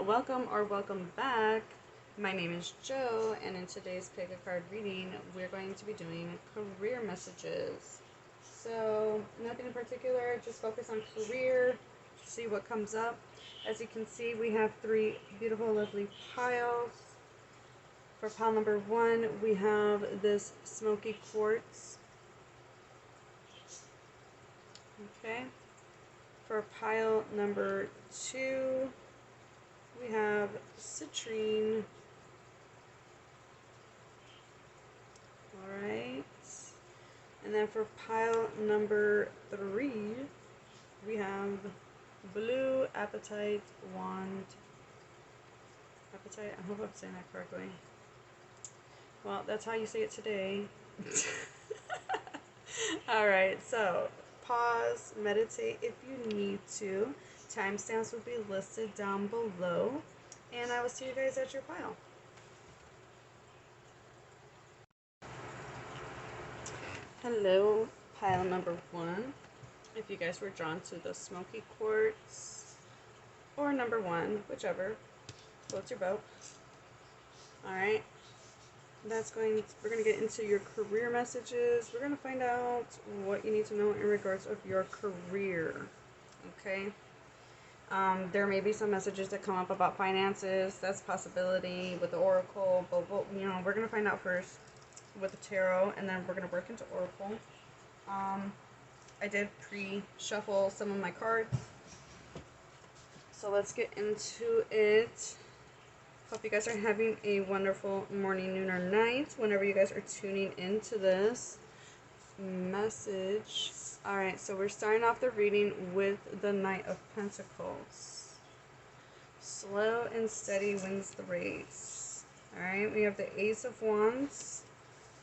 Welcome or welcome back. My name is Joe, and in today's pick a card reading, we're going to be doing career messages. So, nothing in particular, just focus on career, see what comes up. As you can see, we have three beautiful, lovely piles. For pile number one, we have this smoky quartz. Okay. For pile number two, we have citrine. Alright. And then for pile number three, we have blue apatite wand. Apatite? I hope I'm saying that correctly. Well, that's how you say it today. Alright, so pause, meditate if you need to. Timestamps will be listed down below. And I will see you guys at your pile. Hello, pile number one. If you guys were drawn to the smoky quartz or number one, whichever, floats your boat. Alright. We're going to get into your career messages. We're going to find out what you need to know in regards of your career. Okay. There may be some messages that come up about finances. That's a possibility with the oracle. But we're going to find out first with the tarot, and then we're going to work into oracle. I did pre-shuffle some of my cards. So let's get into it. Hope you guys are having a wonderful morning, noon, or night whenever you guys are tuning into this message. Alright, so we're starting off the reading with the Knight of Pentacles. Slow and steady wins the race. Alright, we have the Ace of Wands,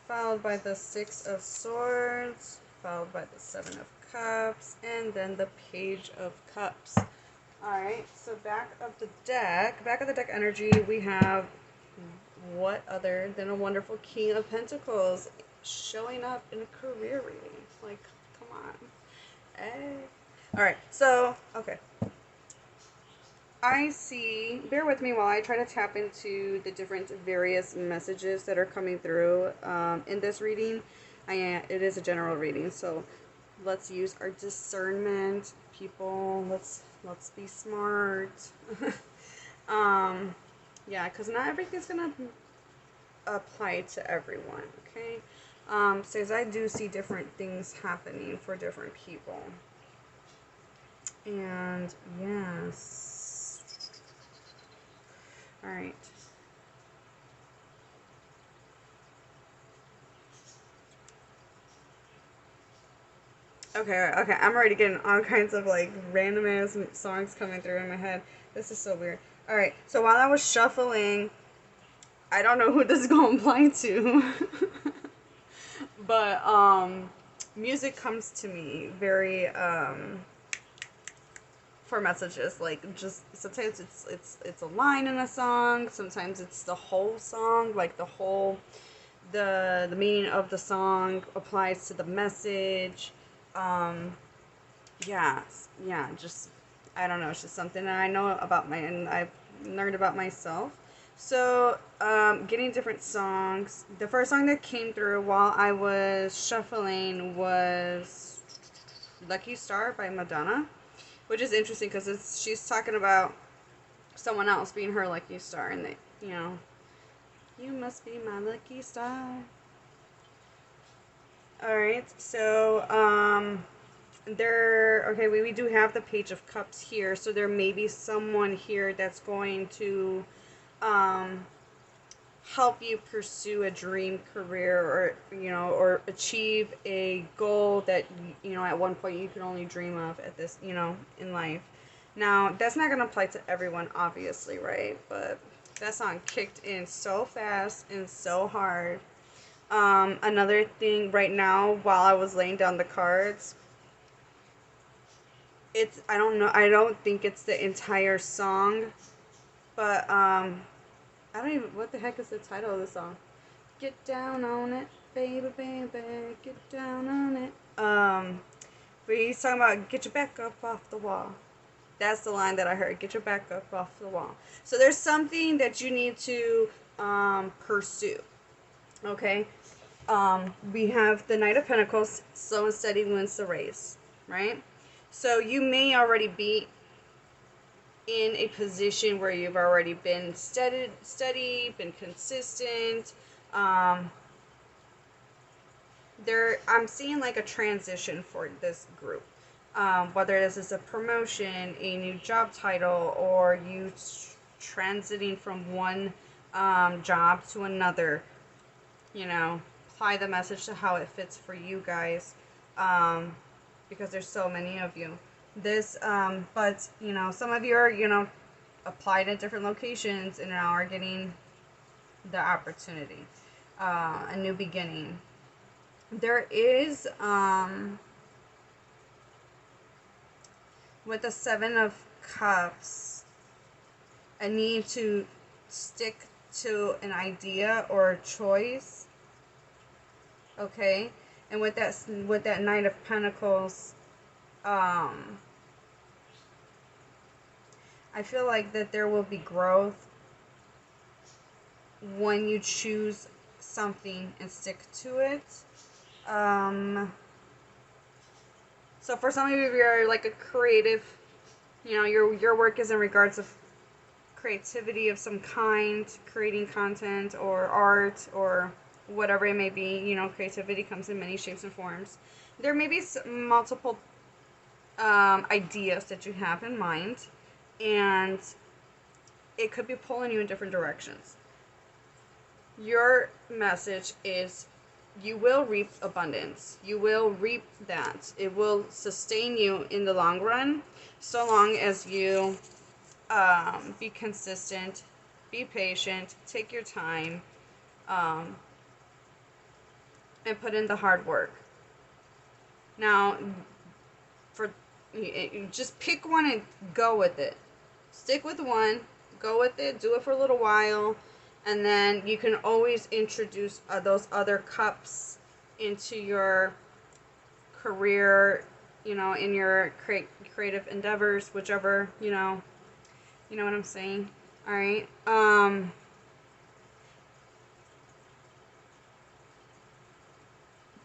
followed by the Six of Swords, followed by the Seven of Cups, and then the Page of Cups. Alright, so back of the deck energy, we have what other than a wonderful King of Pentacles showing up in a career reading. Like, come on. Hey. Alright, so, okay. I see, bear with me while I try to tap into the different various messages that are coming through in this reading. It is a general reading, so let's use our discernment, people. Let's be smart. Yeah, because not everything's gonna apply to everyone. Okay. Says I do see different things happening for different people. And yes. All right. Okay, I'm already getting all kinds of like random ass songs coming through in my head. This is so weird. Alright, so while I was shuffling, I don't know who this is going to apply to. But, music comes to me very, for messages. Like, just, sometimes it's a line in a song. Sometimes it's the whole song. Like, the meaning of the song applies to the message. Just, I don't know, it's just something that I know about and I've learned about myself. So, getting different songs. The first song that came through while I was shuffling was Lucky Star by Madonna, which is interesting because she's talking about someone else being her lucky star, and they, you must be my lucky star. Alright, so, we do have the Page of Cups here, so there may be someone here that's going to, help you pursue a dream career, or achieve a goal that, at one point you could only dream of at this, in life. Now, that's not going to apply to everyone, obviously, right? But that song kicked in so fast and so hard. Another thing right now, while I was laying down the cards, I don't think it's the entire song, but, I don't even, what the heck is the title of the song? Get down on it, baby, baby, get down on it. But he's talking about get your back up off the wall. That's the line that I heard. Get your back up off the wall. So there's something that you need to pursue. Okay? We have the Knight of Pentacles, slow and steady wins the race, right? So you may already be in a position where you've already been steady, been consistent. I'm seeing like a transition for this group. Whether this is a promotion, a new job title, or you transiting from one job to another. You know, apply the message to how it fits for you guys, because there's so many of you. But you know, some of you are applied at different locations and now are getting the opportunity, a new beginning. There is with the Seven of Cups, a need to stick to an idea or a choice. Okay, and with that Knight of Pentacles, I feel like that there will be growth when you choose something and stick to it. So for some of you, you're like a creative, your work is in regards of creativity of some kind, creating content or art or whatever it may be. Creativity comes in many shapes and forms. There may be multiple ideas that you have in mind, and it could be pulling you in different directions. Your message is you will reap abundance. You will reap that. It will sustain you in the long run, so long as you be consistent, be patient, take your time, and put in the hard work. Now, just pick one and go with it. Stick with one, go with it, do it for a little while, and then you can always introduce those other cups into your career, in your creative endeavors, whichever, you know what I'm saying. All right.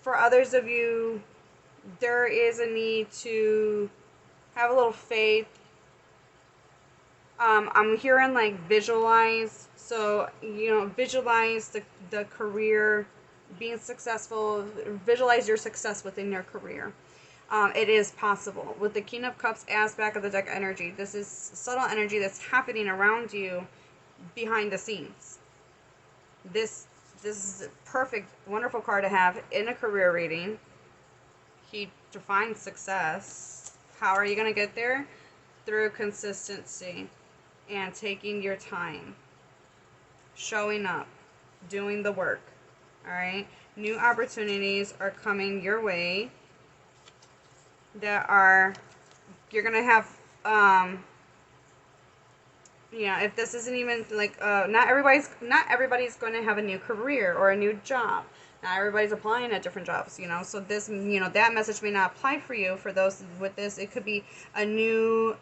For others of you, there is a need to have a little faith. I'm hearing like visualize. So, visualize the career being successful. Visualize your success within your career. It is possible. With the King of Cups as back of the deck energy, this is subtle energy that's happening around you behind the scenes. This is a perfect, wonderful card to have in a career reading. He defines success. How are you going to get there? Through consistency and taking your time. Showing up. Doing the work. Alright? New opportunities are coming your way that you're going to have, if this isn't even like, not everybody's going to have a new career or a new job. Not everybody's applying at different jobs, so this, that message may not apply for you. For those with this, it could be a new,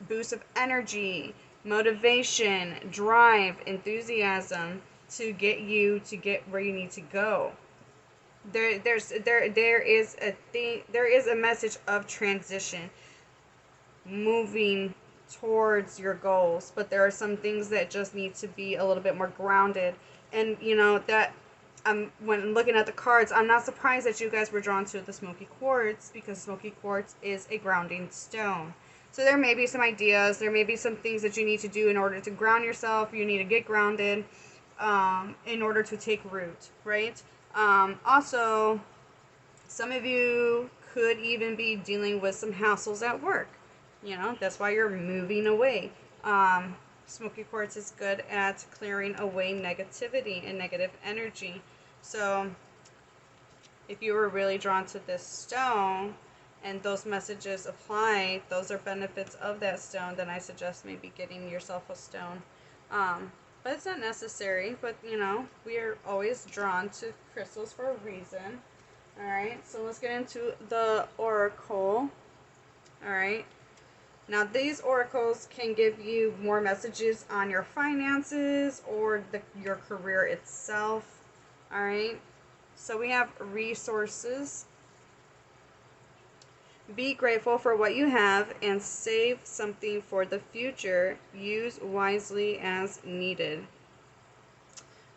boost of energy, motivation, drive, enthusiasm to get you to get where you need to go. There is a message of transition, moving towards your goals, but there are some things that just need to be a little bit more grounded. And that when looking at the cards, I'm not surprised that you guys were drawn to the smoky quartz, because smoky quartz is a grounding stone. So there may be some ideas, there may be some things that you need to do in order to ground yourself. You need to get grounded in order to take root, right? Also, some of you could even be dealing with some hassles at work. That's why you're moving away. Smoky quartz is good at clearing away negativity and negative energy. So if you were really drawn to this stone and those messages apply, those are benefits of that stone, then I suggest maybe getting yourself a stone. But it's not necessary, but we are always drawn to crystals for a reason. Alright, so let's get into the oracle. All right. Now, these oracles can give you more messages on your finances or your career itself. All right. So we have resources. Be grateful for what you have and save something for the future. Use wisely as needed.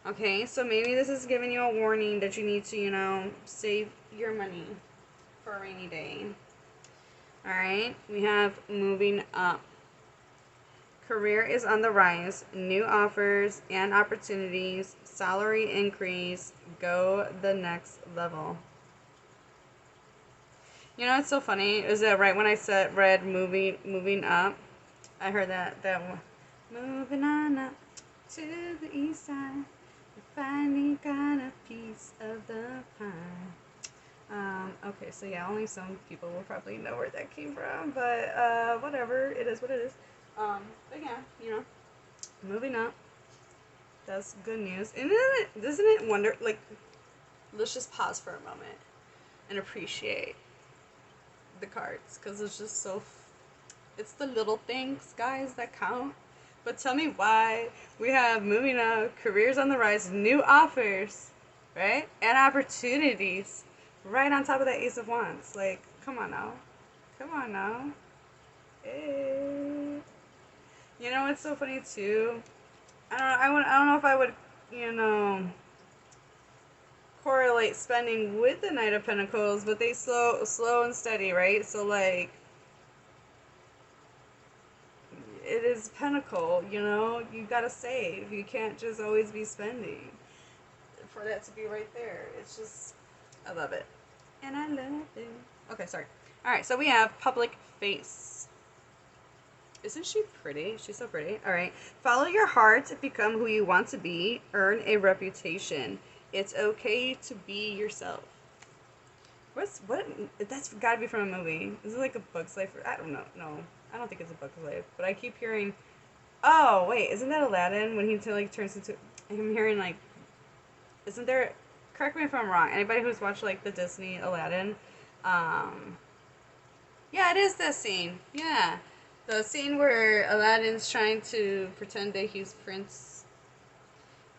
Okay, so maybe this is giving you a warning that you need to, save your money for a rainy day. Alright, we have moving up. Career is on the rise. New offers and opportunities. Salary increase. Go the next level. You know what's so funny is that right when I read moving up, I heard that one. Moving on up to the east side, we finally got a piece of the pie. Okay, so yeah, only some people will probably know where that came from, but whatever, it is what it is. But yeah, moving up. That's good news. And doesn't it wonder, like, let's just pause for a moment and appreciate the cards, because it's just it's the little things, guys, that count. But tell me why we have moving up, careers on the rise, new offers, right, and opportunities right on top of that Ace of Wands. Like, come on now, hey. You know what's so funny too, I don't know if I would correlate spending with the Knight of Pentacles, but they slow and steady, right? So like, it is Pentacle, you gotta save. You can't just always be spending for that to be right there. It's just, I love it. And I love it. Okay, sorry. Alright, so we have public face. Isn't she pretty? She's so pretty. Alright. Follow your heart, become who you want to be, earn a reputation. It's okay to be yourself. What? That's gotta be from a movie. Is it like a Bug's Life? I don't know. No, I don't think it's a Bug's Life. But I keep hearing. Oh wait, isn't that Aladdin when he turns into? I'm hearing like. Isn't there? Correct me if I'm wrong. Anybody who's watched like the Disney Aladdin, yeah, it is that scene. Yeah, the scene where Aladdin's trying to pretend that he's Prince.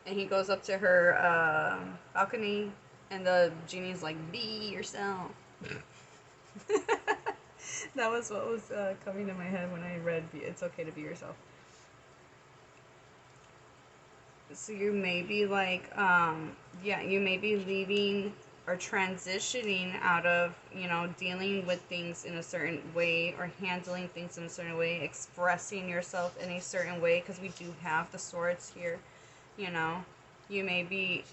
And he goes up to her balcony, and the genie's like, be yourself. That was what was coming to my head when I read It's Okay to Be Yourself. So you may be like, you may be leaving or transitioning out of, dealing with things in a certain way or handling things in a certain way, expressing yourself in a certain way, because we do have the swords here. You may be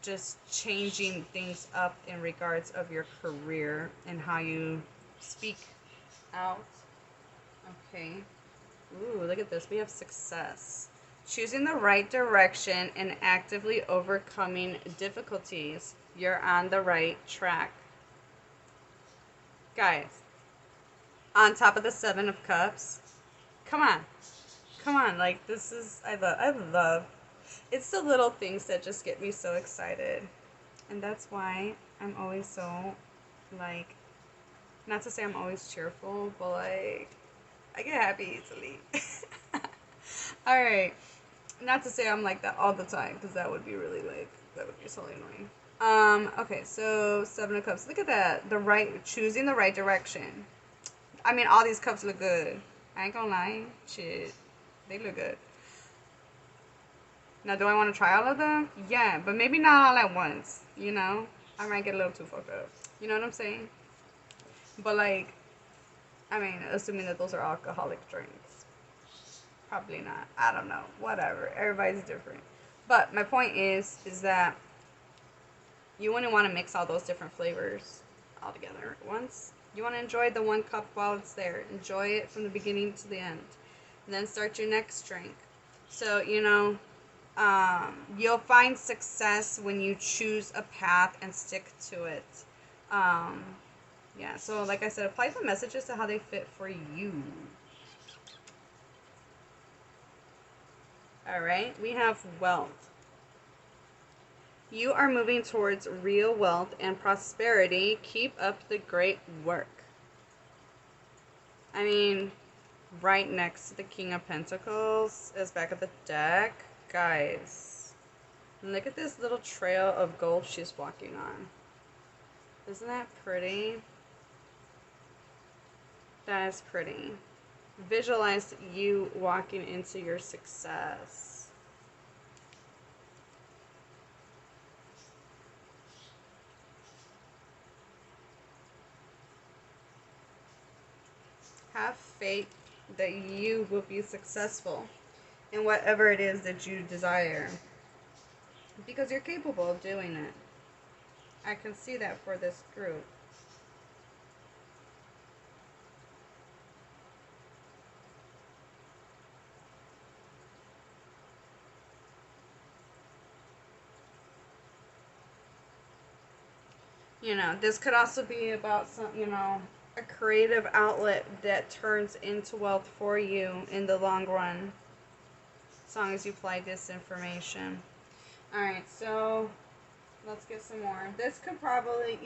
just changing things up in regards of your career and how you speak out. Okay. Ooh, look at this. We have success. Choosing the right direction and actively overcoming difficulties. You're on the right track. Guys, on top of the Seven of Cups. Come on, like, this is, I love, it's the little things that just get me so excited. And that's why I'm always so, like, not to say I'm always cheerful, but, like, I get happy easily. Alright, not to say I'm like that all the time, because that would be really, like, that would be so annoying. Okay, so Seven of Cups, look at that, choosing the right direction. I mean, all these cups look good. I ain't gonna lie, shit. They look good. Now, do I want to try all of them? Yeah, but maybe not all at once, I might get a little too fucked up. You know what I'm saying? But, like, I mean, assuming that those are alcoholic drinks. Probably not. I don't know. Whatever. Everybody's different. But my point is that you wouldn't want to mix all those different flavors all together at once. You want to enjoy the one cup while it's there. Enjoy it from the beginning to the end. And then start your next drink. So, you'll find success when you choose a path and stick to it. Yeah, so like I said, apply the messages to how they fit for you. Alright, we have wealth. You are moving towards real wealth and prosperity. Keep up the great work. I mean, right next to the King of Pentacles is back of the deck. Guys, look at this little trail of gold she's walking on. Isn't that pretty? That is pretty. Visualize you walking into your success. Have faith that you will be successful in whatever it is that you desire. Because you're capable of doing it. I can see that for this group. You know, this could also be about some, you know, a creative outlet that turns into wealth for you in the long run. As long as you apply this information. Alright, so let's get some more. This could probably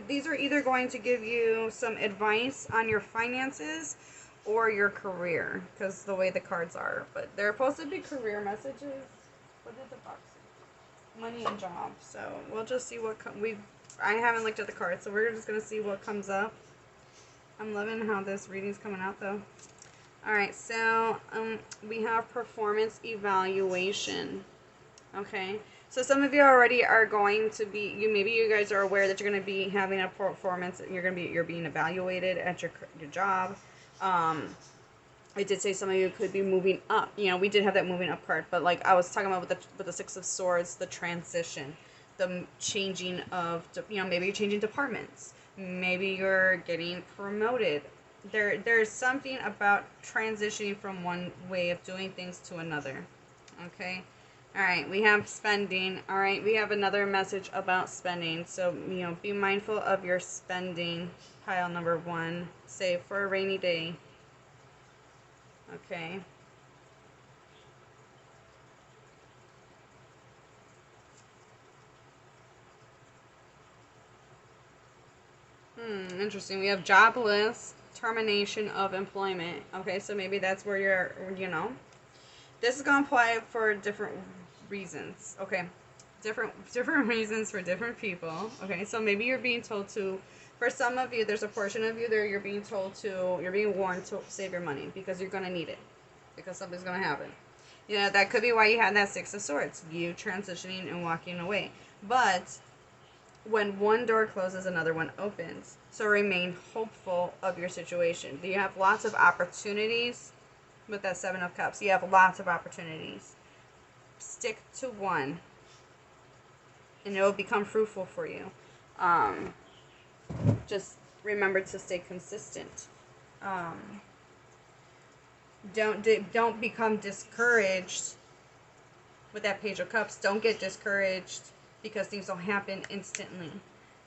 these are either going to give you some advice on your finances or your career, because the way the cards are. But they're supposed to be career messages. What did the box say? Money and job. So we'll just see what I haven't looked at the cards, so we're just going to see what comes up. I'm loving how this reading's coming out, though. Alright, so we have performance evaluation. Okay, so some of you already are going to be, maybe you guys are aware that you're going to be having a performance, you're being evaluated at your job. I did say some of you could be moving up. You know, we did have that moving up card, but like I was talking about with the Six of Swords, the transition, the changing of, you know, maybe you're changing departments, maybe you're getting promoted. There's something about transitioning from one way of doing things to another. Okay. All right, we have spending. All right, we have another message about spending. So, you know, be mindful of your spending. Pile number 1. Save for a rainy day. Okay. Interesting. We have jobless, termination of employment. Okay, so maybe that's where you're, you know. This is going to apply for different reasons. Okay. Different reasons for different people. Okay, so maybe you're being told to, for some of you, there's a portion of you there you're being told to, you're being warned to save your money because you're going to need it. Because something's going to happen. You know, that could be why you had that Six of Swords. You transitioning and walking away. But when one door closes, another one opens. So remain hopeful of your situation. You have lots of opportunities with that Seven of Cups. You have lots of opportunities. Stick to one. And it will become fruitful for you. Just remember to stay consistent. Don't become discouraged with that Page of Cups. Don't get discouraged because things don't happen instantly.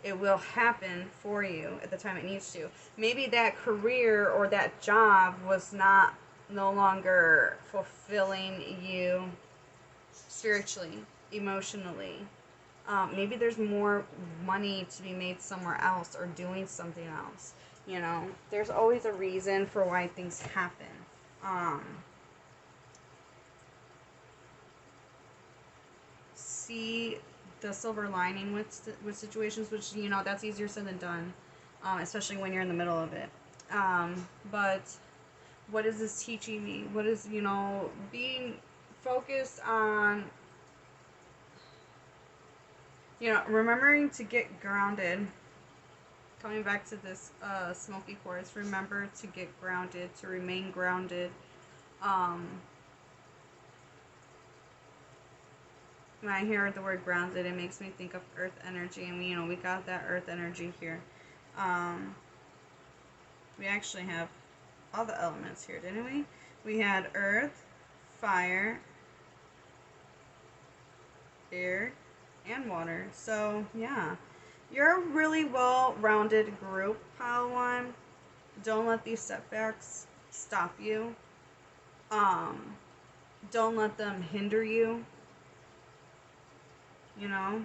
It will happen for you at the time it needs to. Maybe that career or that job was no longer fulfilling you spiritually, emotionally. Maybe there's more money to be made somewhere else or doing something else. You know, there's always a reason for why things happen. See the silver lining with situations, which, you know, that's easier said than done, especially when you're in the middle of it. But what is this teaching me? What is, you know, being focused on, you know, remembering to get grounded. Coming back to this smoky quartz, remember to get grounded, to remain grounded. When I hear the word grounded, it makes me think of earth energy, and you know, we got that earth energy here. We actually have all the elements here, didn't we? We had earth, fire, air, and water. So yeah, you're a really well-rounded group, Pile 1. Don't let these setbacks stop you. Don't let them hinder you. You know,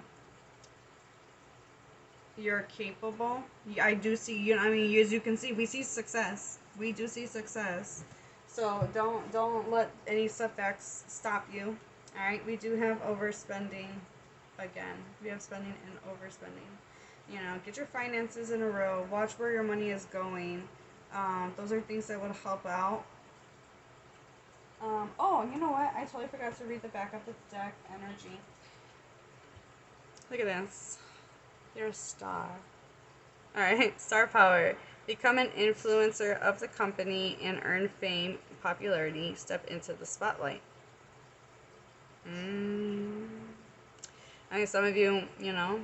You're capable. I do see, you know, I mean, as you can see, we see success. We do see success. So don't let any setbacks stop you. All right, we do have overspending. Again, we have spending and overspending. You know, get your finances in a row. Watch where your money is going. Those are things that would help out. Oh, you know what? I totally forgot to read the back of the deck energy. Look at this. You're a star. Alright, star power. Become an influencer of the company and earn fame, popularity. Step into the spotlight. I mean, some of you, you know,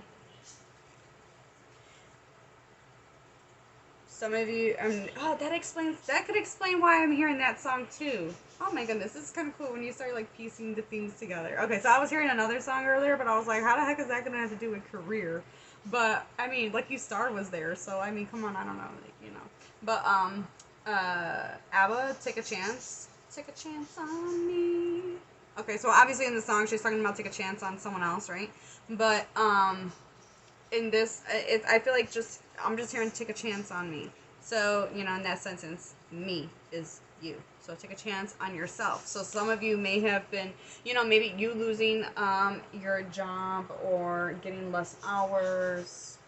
some of you, oh, that could explain why I'm hearing that song too. Oh my goodness, this is kind of cool when you start like piecing the things together. Okay, so I was hearing another song earlier, but I was like, how the heck is that going to have to do with career? But, I mean, Lucky Star was there, so, I mean, come on, I don't know, like, you know. But, ABBA, Take a Chance. Take a chance on me. Okay, so obviously in the song, she's talking about take a chance on someone else, right? But, in this, I feel like I'm just hearing take a chance on me. So, you know, in that sentence, me is you. So take a chance on yourself. So some of you may have been, you know, maybe you losing your job or getting less hours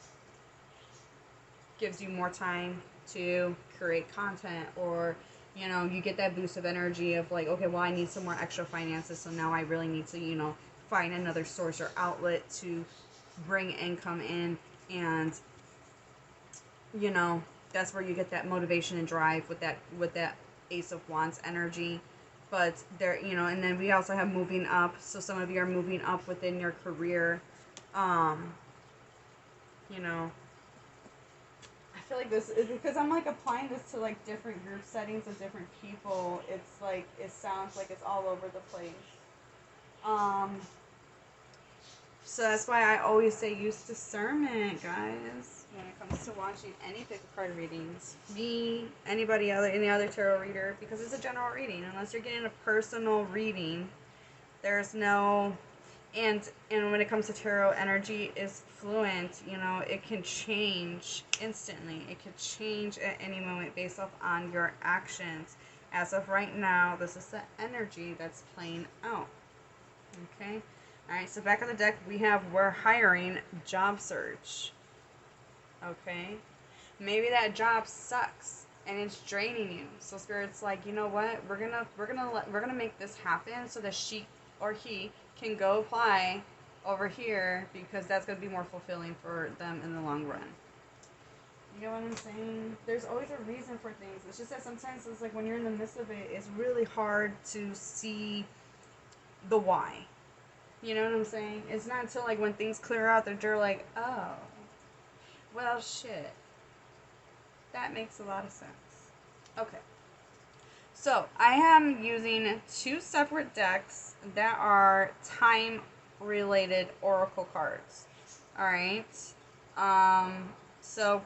gives you more time to create content, or, you know, you get that boost of energy of like, okay, well, I need some more extra finances, so now I really need to, you know, find another source or outlet to bring income in, and, you know, that's where you get that motivation and drive with that Ace of Wands energy. But there, you know, and then we also have moving up. So some of you are moving up within your career. You know, I feel like this is because I'm like applying this to like different group settings of different people. It's like it sounds like it's all over the place. So that's why I always say use discernment, guys, when it comes to watching any pick a card readings. Me, anybody other, any other tarot reader, because it's a general reading. Unless you're getting a personal reading, there's no. And when it comes to tarot, energy is fluent. You know, it can change instantly. It could change at any moment based off on your actions. As of right now, this is the energy that's playing out. Okay. Alright, so back on the deck, we have we're hiring job search. Okay? Maybe that job sucks and it's draining you. So Spirit's like, you know what? We're gonna make this happen so that she or he can go apply over here, because that's gonna be more fulfilling for them in the long run. You know what I'm saying? There's always a reason for things. It's just that sometimes it's like when you're in the midst of it, it's really hard to see the why. You know what I'm saying? It's not until like when things clear out that you're like, oh, well, shit. That makes a lot of sense. Okay. So I am using two separate decks that are time-related oracle cards. Alright? So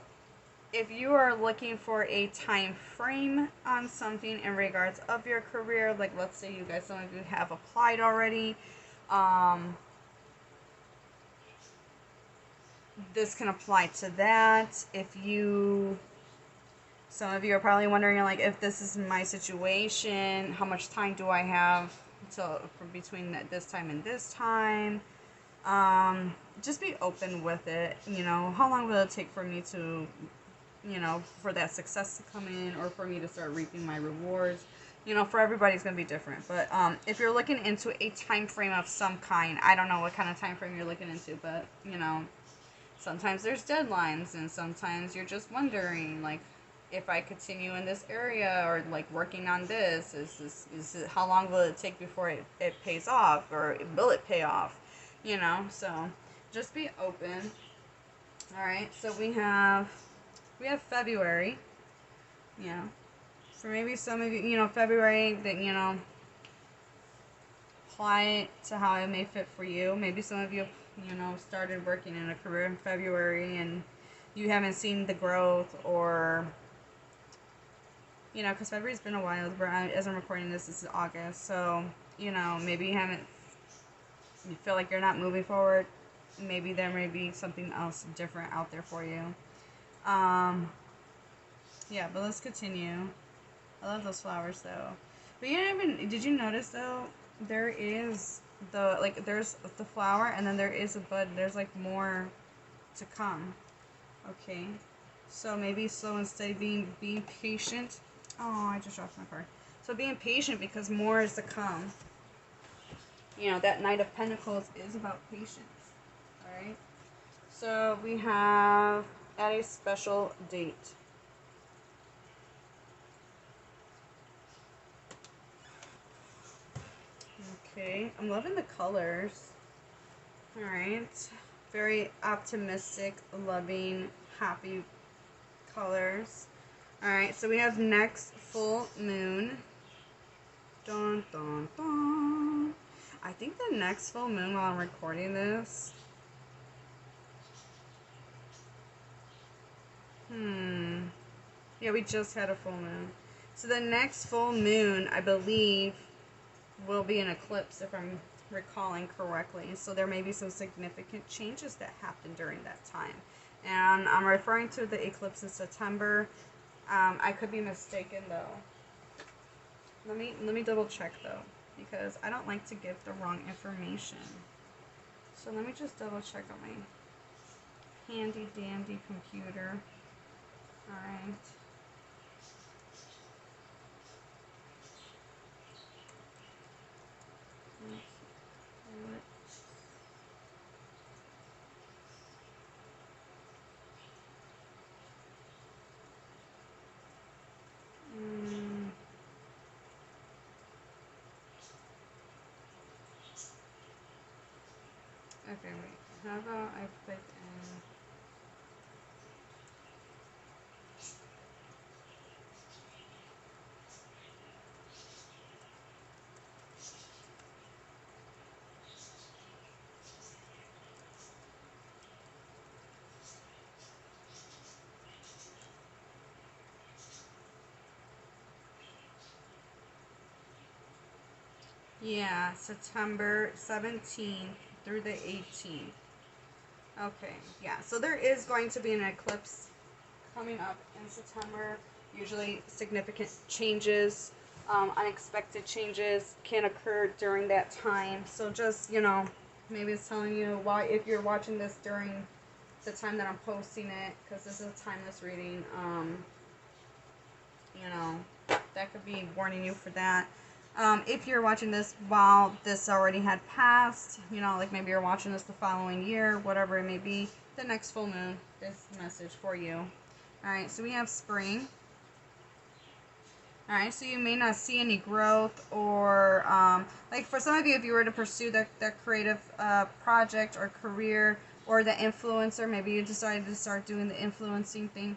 if you are looking for a time frame on something in regards of your career, like let's say you guys, some of you have applied already, this can apply to that. If you, some of you are probably wondering, like, if this is my situation, how much time do I have till from between this time and this time? Just be open with it. You know, how long will it take for me to, you know, for that success to come in, or for me to start reaping my rewards? You know, for everybody's going to be different. But if you're looking into a time frame of some kind, I don't know what kind of time frame you're looking into, but, you know, sometimes there's deadlines, and sometimes you're just wondering, like, if I continue in this area, or, like, working on this, is it, how long will it take before it pays off, or will it pay off? You know, so just be open. Alright, so we have February, you know. For maybe some of you, you know, February, that, you know, apply it to how it may fit for you. Maybe some of you, you know, started working in a career in February and you haven't seen the growth, or, you know, because February's been a while. As I'm recording this is August, so, you know, maybe you feel like you're not moving forward. maybe there may be something else different out there for you. Yeah, but let's continue. I love those flowers though. But you didn't even, did you notice though, there is there's the flower and then there is a bud. There's like more to come. Okay. So maybe slow and steady, being patient. Oh, I just dropped my card. So being patient because more is to come. You know, that Knight of Pentacles is about patience. Alright? So we have at a special date. Okay, I'm loving the colors. Alright. Very optimistic, loving, happy colors. Alright, so we have next full moon. Dun, dun, dun. I think the next full moon while I'm recording this. Yeah, we just had a full moon. So the next full moon, I believe, will be an eclipse if I'm recalling correctly. So there may be some significant changes that happen during that time. And I'm referring to the eclipse in September. I could be mistaken though. Let me double check though, because I don't like to give the wrong information. So let me just double check on my handy dandy computer. Alright. Okay, wait. How about I put in... Yeah, September 17th through the 18th. Okay, yeah. So there is going to be an eclipse coming up in September. Usually significant changes, unexpected changes can occur during that time. So just, you know, maybe it's telling you why, if you're watching this during the time that I'm posting it, because this is a timeless reading, you know, that could be warning you for that. If you're watching this while this already had passed, you know, like maybe you're watching this the following year, whatever it may be, the next full moon is the message for you. Alright, so we have spring. Alright, so you may not see any growth or, like for some of you, if you were to pursue that creative project or career or the influencer, maybe you decided to start doing the influencing thing,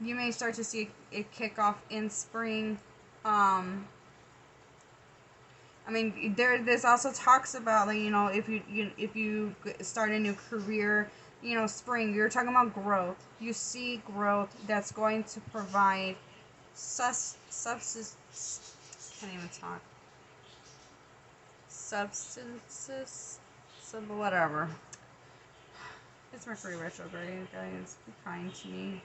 you may start to see it kick off in spring. I mean, this also talks about, like, you know, if you start a new career, you know, spring, you're talking about growth. You see growth that's going to provide substance. Can't even talk. Substances, some whatever. It's Mercury retrograde, guys. Be kind to me.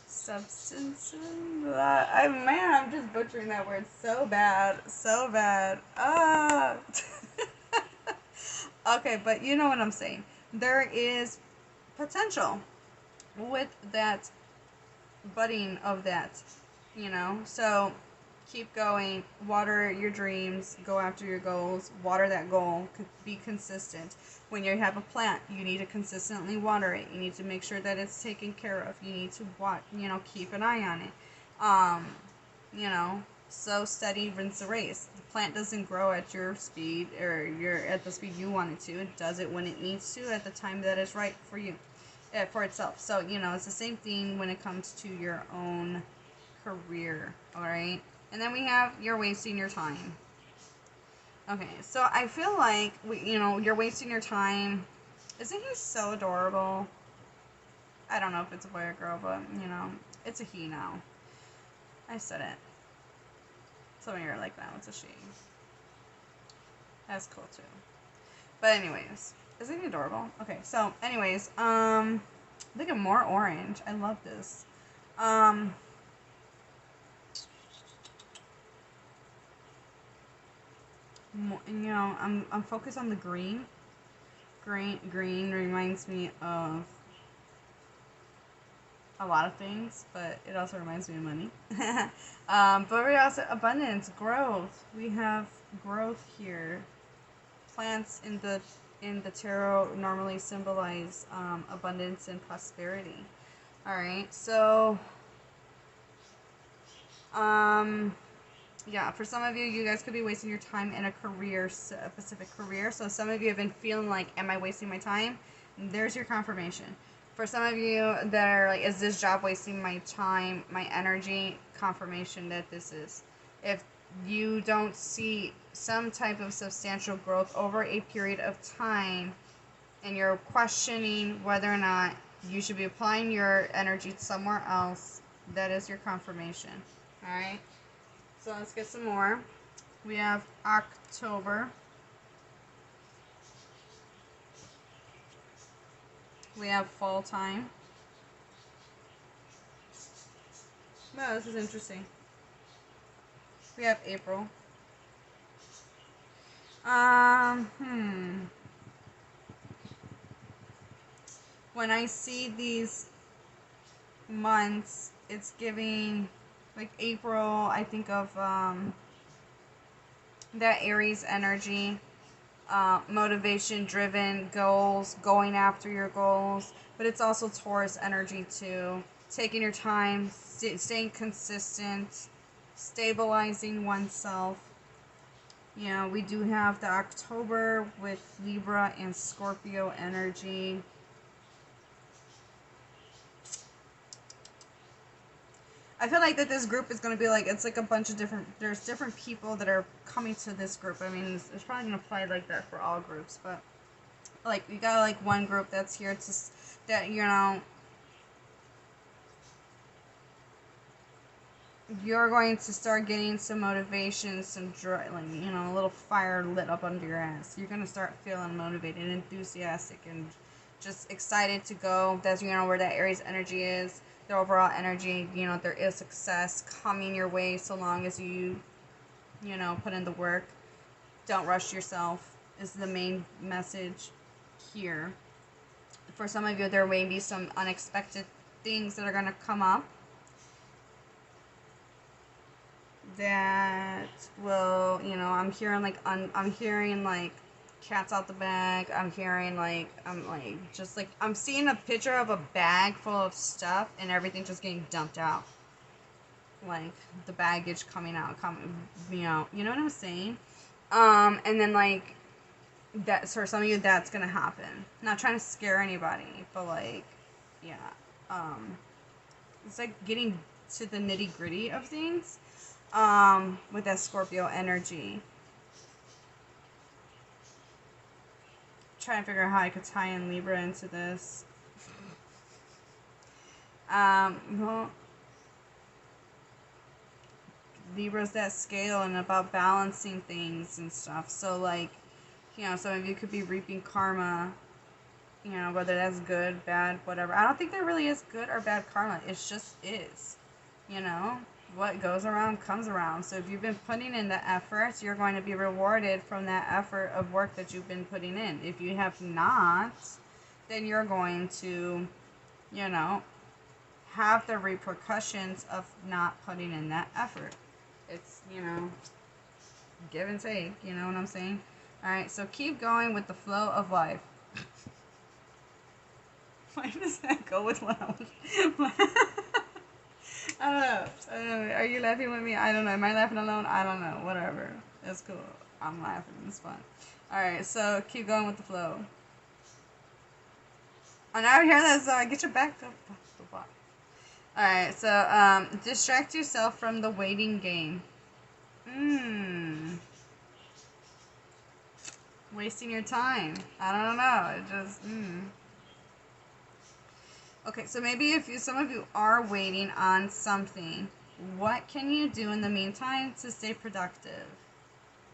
Substances. I'm just butchering that word so bad, so bad. Okay, but you know what I'm saying. There is potential with that budding of that, you know. So keep going, water your dreams, go after your goals, water that goal, be consistent. When you have a plant, you need to consistently water it. You need to make sure that it's taken care of. You need to watch, you know, keep an eye on it. You know, slow, steady, rinse the race. The plant doesn't grow at your speed or at the speed you want it to. It does it when it needs to at the time that is right for you, for itself. So, you know, it's the same thing when it comes to your own career, all right? And then we have you're wasting your time. Okay, so I feel like, you know, you're wasting your time. Isn't he so adorable? I don't know if it's a boy or girl, but, you know, it's a he now. I said it. Some of you are like, no, it's a she. That's cool too. But anyways, isn't it adorable? Okay, so anyways, look at more orange. I love this. You know, I'm focused on the green. Green reminds me of a lot of things, but it also reminds me of money. But we also abundance, growth. We have growth here. Plants in the tarot normally symbolize abundance and prosperity. All right, so yeah, for some of you, you guys could be wasting your time in a career, a specific career. So some of you have been feeling like, am I wasting my time? There's your confirmation. For some of you that are like, is this job wasting my time, my energy? Confirmation that this is. If you don't see some type of substantial growth over a period of time, and you're questioning whether or not you should be applying your energy somewhere else, that is your confirmation. All right. So let's get some more. We have October. We have fall time. No, this is interesting. We have April. When I see these months, it's giving, like April, I think of that Aries energy. Motivation driven, goals, going after your goals, but it's also Taurus energy too. Taking your time, staying consistent, stabilizing oneself. You know, we do have the October with Libra and Scorpio energy. I feel like that this group is going to be like, it's like a bunch of different, there's different people that are coming to this group. I mean, it's probably going to apply like that for all groups, but like, you got like one group that's here to, that, you know, you're going to start getting some motivation, some like, you know, a little fire lit up under your ass. You're going to start feeling motivated and enthusiastic and just excited to go. That's, you know, where that Aries energy is. The overall energy, you know, there is success coming your way so long as you know, put in the work. Don't rush yourself is the main message here. For some of you, there may be some unexpected things that are going to come up that will, you know, I'm hearing like I'm hearing like cats out the bag. I'm hearing like, I'm like, just like, I'm seeing a picture of a bag full of stuff and everything just getting dumped out. Like the baggage coming out, you know what I'm saying? And then like that, for some of you, that's gonna happen. Not trying to scare anybody, but like, yeah, it's like getting to the nitty gritty of things, with that Scorpio energy. Trying to figure out how I could tie in Libra into this. Well, Libra's that scale and about balancing things and stuff. So like, you know, some of you could be reaping karma, you know, whether that's good, bad, whatever. I don't think there really is good or bad karma. It just is, you know. What goes around comes around. So if you've been putting in the efforts, you're going to be rewarded from that effort of work that you've been putting in. If you have not, then you're going to, you know, have the repercussions of not putting in that effort. It's, you know, give and take, you know what I'm saying? Alright, so keep going with the flow of life. Why does that go with loud? I don't know. Are you laughing with me? I don't know. Am I laughing alone? I don't know. Whatever. It's cool. I'm laughing. It's fun. Alright, so keep going with the flow. Oh, now I hear that song. Get your back up. Alright, so distract yourself from the waiting game. Wasting your time. I don't know. It just, Okay, so maybe if some of you are waiting on something, what can you do in the meantime to stay productive?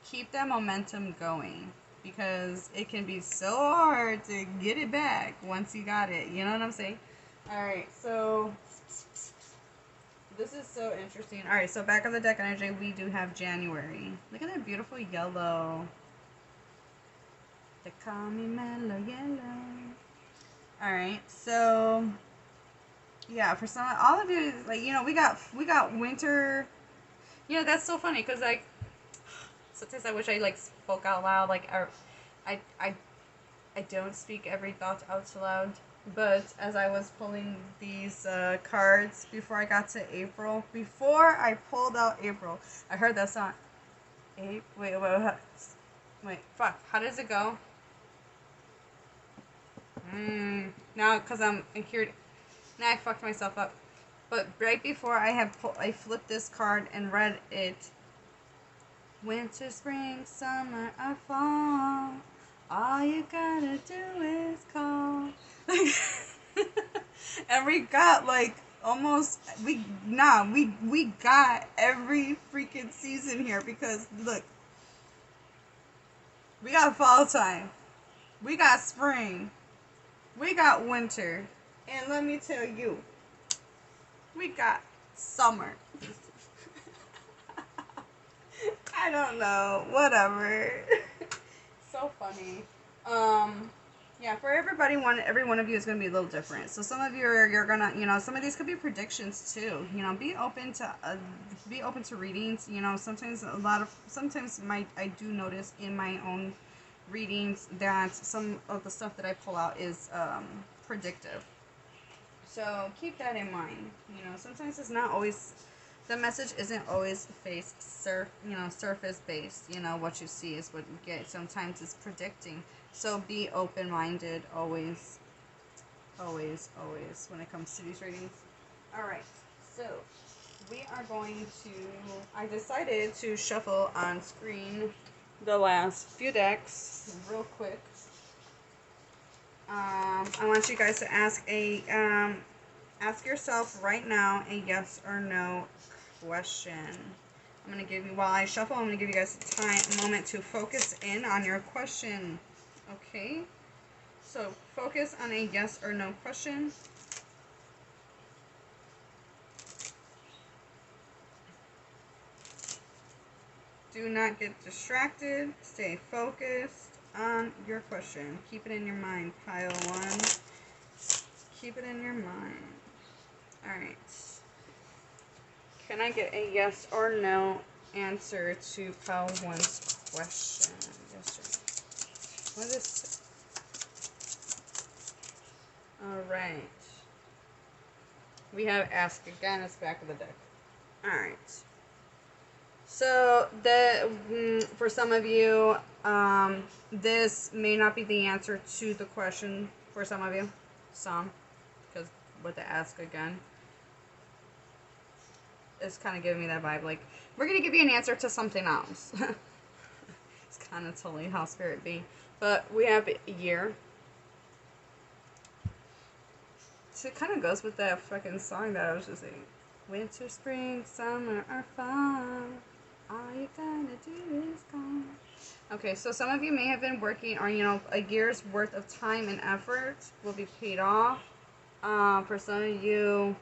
keep that momentum going, because it can be so hard to get it back once you got it. You know what I'm saying? Alright, so this is so interesting. Alright, so back of the deck energy, we do have January. Look at that beautiful yellow. They call me mellow yellow. Alright, so yeah, for some, all of you, like, you know, we got winter. You know, that's so funny, because, like, sometimes I wish I, like, spoke out loud. Like, I, I, I don't speak every thought out loud. But as I was pulling these cards before I got to April, before I pulled out April, I heard that song. Wait, fuck. How does it go? Now, because I'm here. Now I fucked myself up. But right before I flipped this card and read it. Winter, spring, summer, or fall. All you gotta do is call. And we got like almost we got every freaking season here, because look, we got fall time, we got spring, we got winter, and let me tell you, we got summer. I don't know, whatever. So funny. Yeah, for everybody, every one of you is going to be a little different. So some of you you're gonna, you know, some of these could be predictions too. You know, be open to readings. You know, sometimes I do notice in my own readings that some of the stuff that I pull out is predictive. So keep that in mind. You know, sometimes it's not always, the message isn't always surface based. You know, what you see is what you get. Sometimes it's predicting. So be open-minded always, always, always when it comes to these readings. Alright, so we are going to, I decided to shuffle on screen the last few decks real quick. I want you guys to ask yourself right now a yes or no question. I'm going to give you, while I shuffle, I'm going to give you guys a moment to focus in on your question. Okay, so focus on a yes or no question. Do not get distracted. Stay focused on your question. Keep it in your mind, pile one. Keep it in your mind. Alright. Can I get a yes or no answer to pile one's question? Yes or no? What is it? Alright. We have ask again. It's back of the deck. Alright. So, for some of you, this may not be the answer to the question for some of you. Because with the ask again, it's kind of giving me that vibe. Like, we're going to give you an answer to something else. It's kind of totally how spirit be. But we have a year. So it kind of goes with that fucking song that I was just saying. Winter, spring, summer, or fall. All you gotta do is go. Okay, so some of you may have been working on, you know, a year's worth of time and effort will be paid off. For some of you,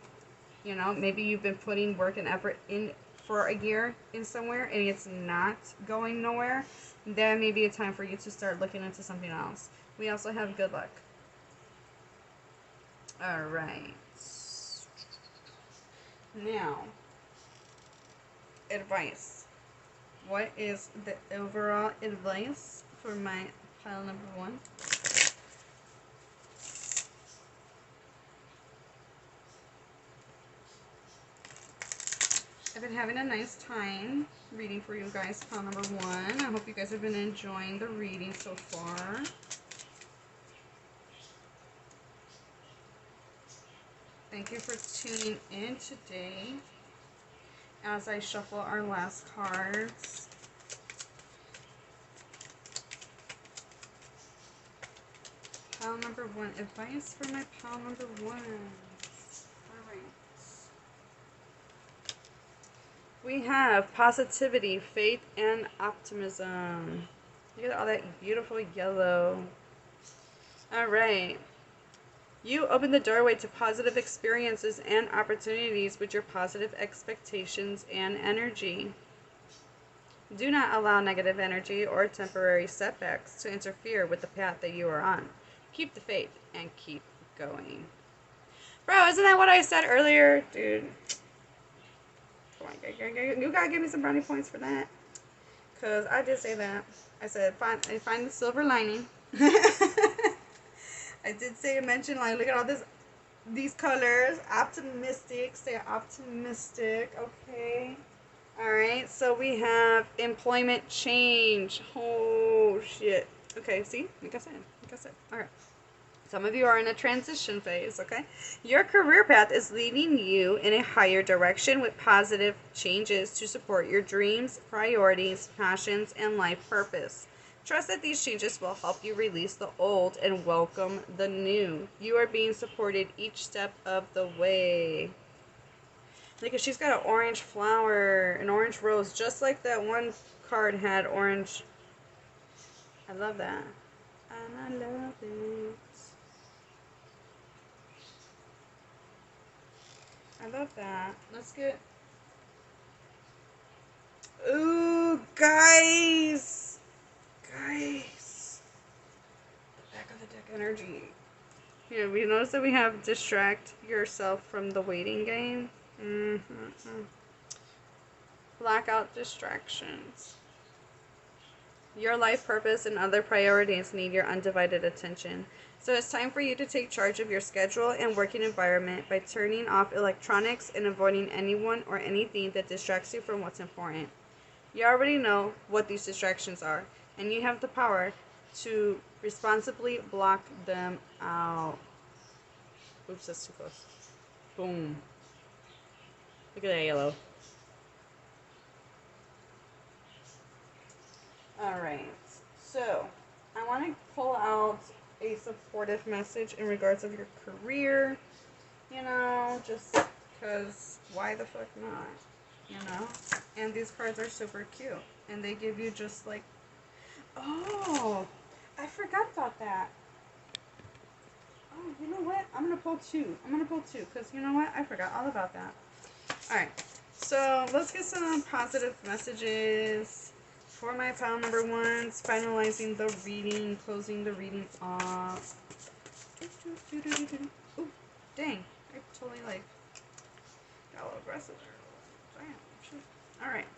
you know, maybe you've been putting work and effort in for a year in somewhere and it's not going nowhere. That may be a time for you to start looking into something else. We also have good luck. Alright. Now, advice. What is the overall advice for my pile number one? I've been having a nice time reading for you guys, pile number one. I hope you guys have been enjoying the reading so far. Thank you for tuning in today as I shuffle our last cards. Pile number one. Advice for my pile number one. Alright. We have positivity, faith, and optimism. Look at all that beautiful yellow. All right. You open the doorway to positive experiences and opportunities with your positive expectations and energy. Do not allow negative energy or temporary setbacks to interfere with the path that you are on. Keep the faith and keep going. Bro, isn't that what I said earlier? Dude. Come on, you gotta give me some brownie points for that. Because I did say that. I said, find the silver lining. I did say, mention, like, look at all these colors. Optimistic. Stay optimistic. Okay. Alright, so we have employment change. Oh, shit. Okay, see? Like I said. Alright. Some of you are in a transition phase, okay? Your career path is leading you in a higher direction with positive changes to support your dreams, priorities, passions, and life purpose. Trust that these changes will help you release the old and welcome the new. You are being supported each step of the way. Look, she's got an orange flower, an orange rose, just like that one card had orange. I love that. And I love it. I love that. Let's get... Ooh, guys! Guys! The back of the deck energy. Yeah, we notice that we have distract yourself from the waiting game. Block out distractions. Your life purpose and other priorities need your undivided attention. So it's time for you to take charge of your schedule and working environment by turning off electronics and avoiding anyone or anything that distracts you from what's important. You already know what these distractions are, and you have the power to responsibly block them out. Oops, that's too close. Boom. Look at that yellow. Alright, so I want to pull out a supportive message in regards of your career, you know, just because why the fuck not, you know? And these cards are super cute, and they give you just like, oh, I forgot about that. Oh, you know what? I'm going to pull two, because you know what? I forgot all about that. Alright, so let's get some positive messages for my pile number ones, finalizing the reading, closing the reading off. Ooh, dang. I totally, like, got a little aggressive there. Damn, shit. Alright.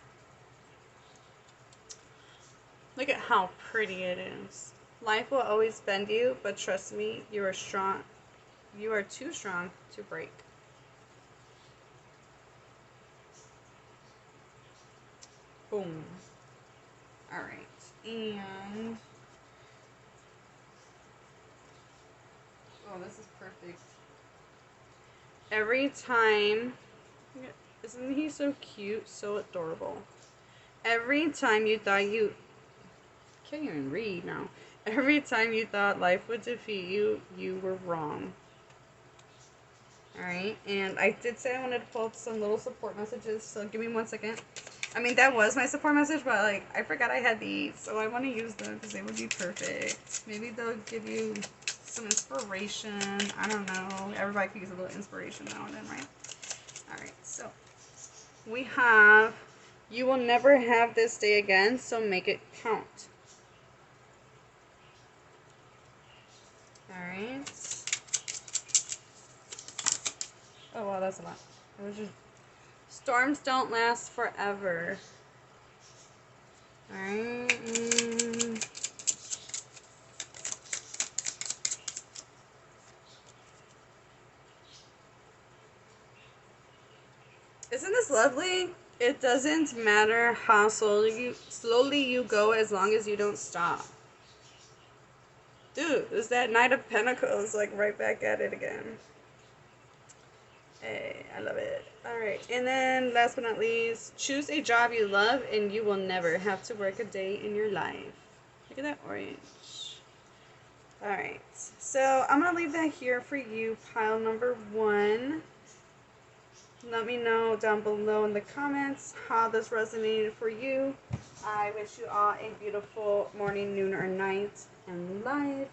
Look at how pretty it is. Life will always bend you, but trust me, you are strong. You are too strong to break. Boom. Alright, and... oh, this is perfect. Every time... isn't he so cute? So adorable. Every time you thought you... can't even read now. Every time you thought life would defeat you, you were wrong. Alright, and I did say I wanted to pull up some little support messages, so give me 1 second. I mean, that was my support message, but, like, I forgot I had these, so I want to use them because they would be perfect. Maybe they'll give you some inspiration. I don't know. Everybody could use a little inspiration now and then, right? Alright, so we have, you will never have this day again, so make it count. Alright. Oh, wow, that's a lot. It was just... storms don't last forever. Alright. Isn't this lovely? It doesn't matter how slowly you go as long as you don't stop. Dude, it's that Knight of Pentacles, like, right back at it again. Hey, I love it. Alright, and then last but not least, choose a job you love and you will never have to work a day in your life. Look at that orange. Alright, so I'm going to leave that here for you, pile number one. let me know down below in the comments how this resonated for you. I wish you all a beautiful morning, noon, or night in life.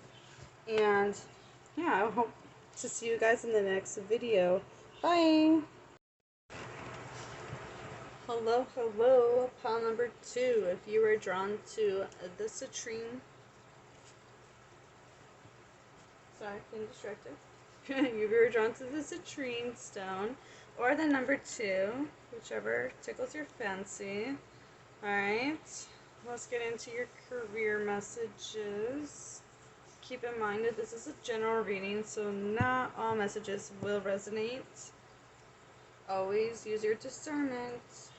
And yeah, I hope to see you guys in the next video. Bye! Hello, hello, pile number 2. If you were drawn to the citrine, sorry, getting distracted. If you were drawn to the citrine stone, or the number 2, whichever tickles your fancy. Alright, let's get into your career messages. Keep in mind that this is a general reading, so not all messages will resonate. Always use your discernment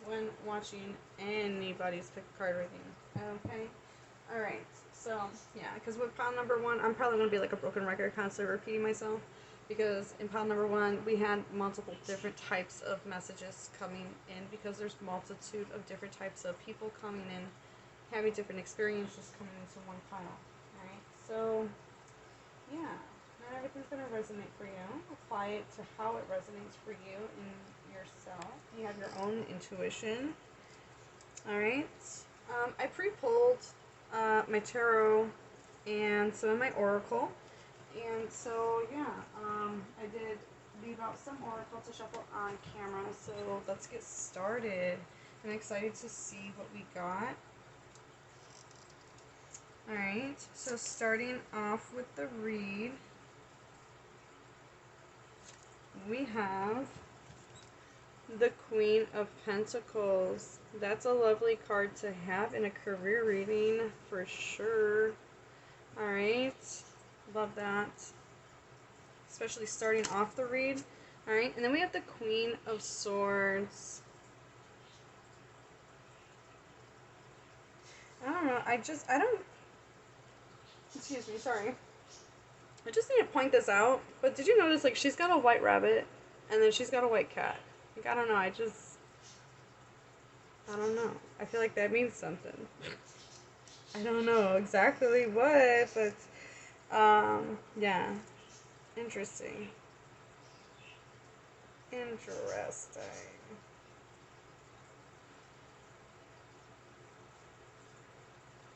when watching anybody's pick card reading. Okay? Alright, so yeah, because with pile number 1, I'm probably going to be like a broken record, constantly repeating myself. Because in pile number 1, we had multiple different types of messages coming in, because there's multitude of different types of people coming in, having different experiences coming into one pile. Alright, so yeah, not everything's going to resonate for you. Apply it to how it resonates for you in yourself. You have your own intuition. Alright, I pre-pulled my tarot and some of my oracle. And so, yeah, I did leave out some oracle to shuffle on camera, so let's get started. I'm excited to see what we got. Alright, so starting off with the read, we have the Queen of Pentacles. That's a lovely card to have in a career reading, for sure. Alright. Love that. Especially starting off the read. Alright, and then we have the Queen of Swords. I don't know, excuse me, sorry. I just need to point this out, but did you notice, like, she's got a white rabbit, and then she's got a white cat. Like, I don't know, I don't know. I feel like that means something. I don't know exactly what, but yeah. Interesting.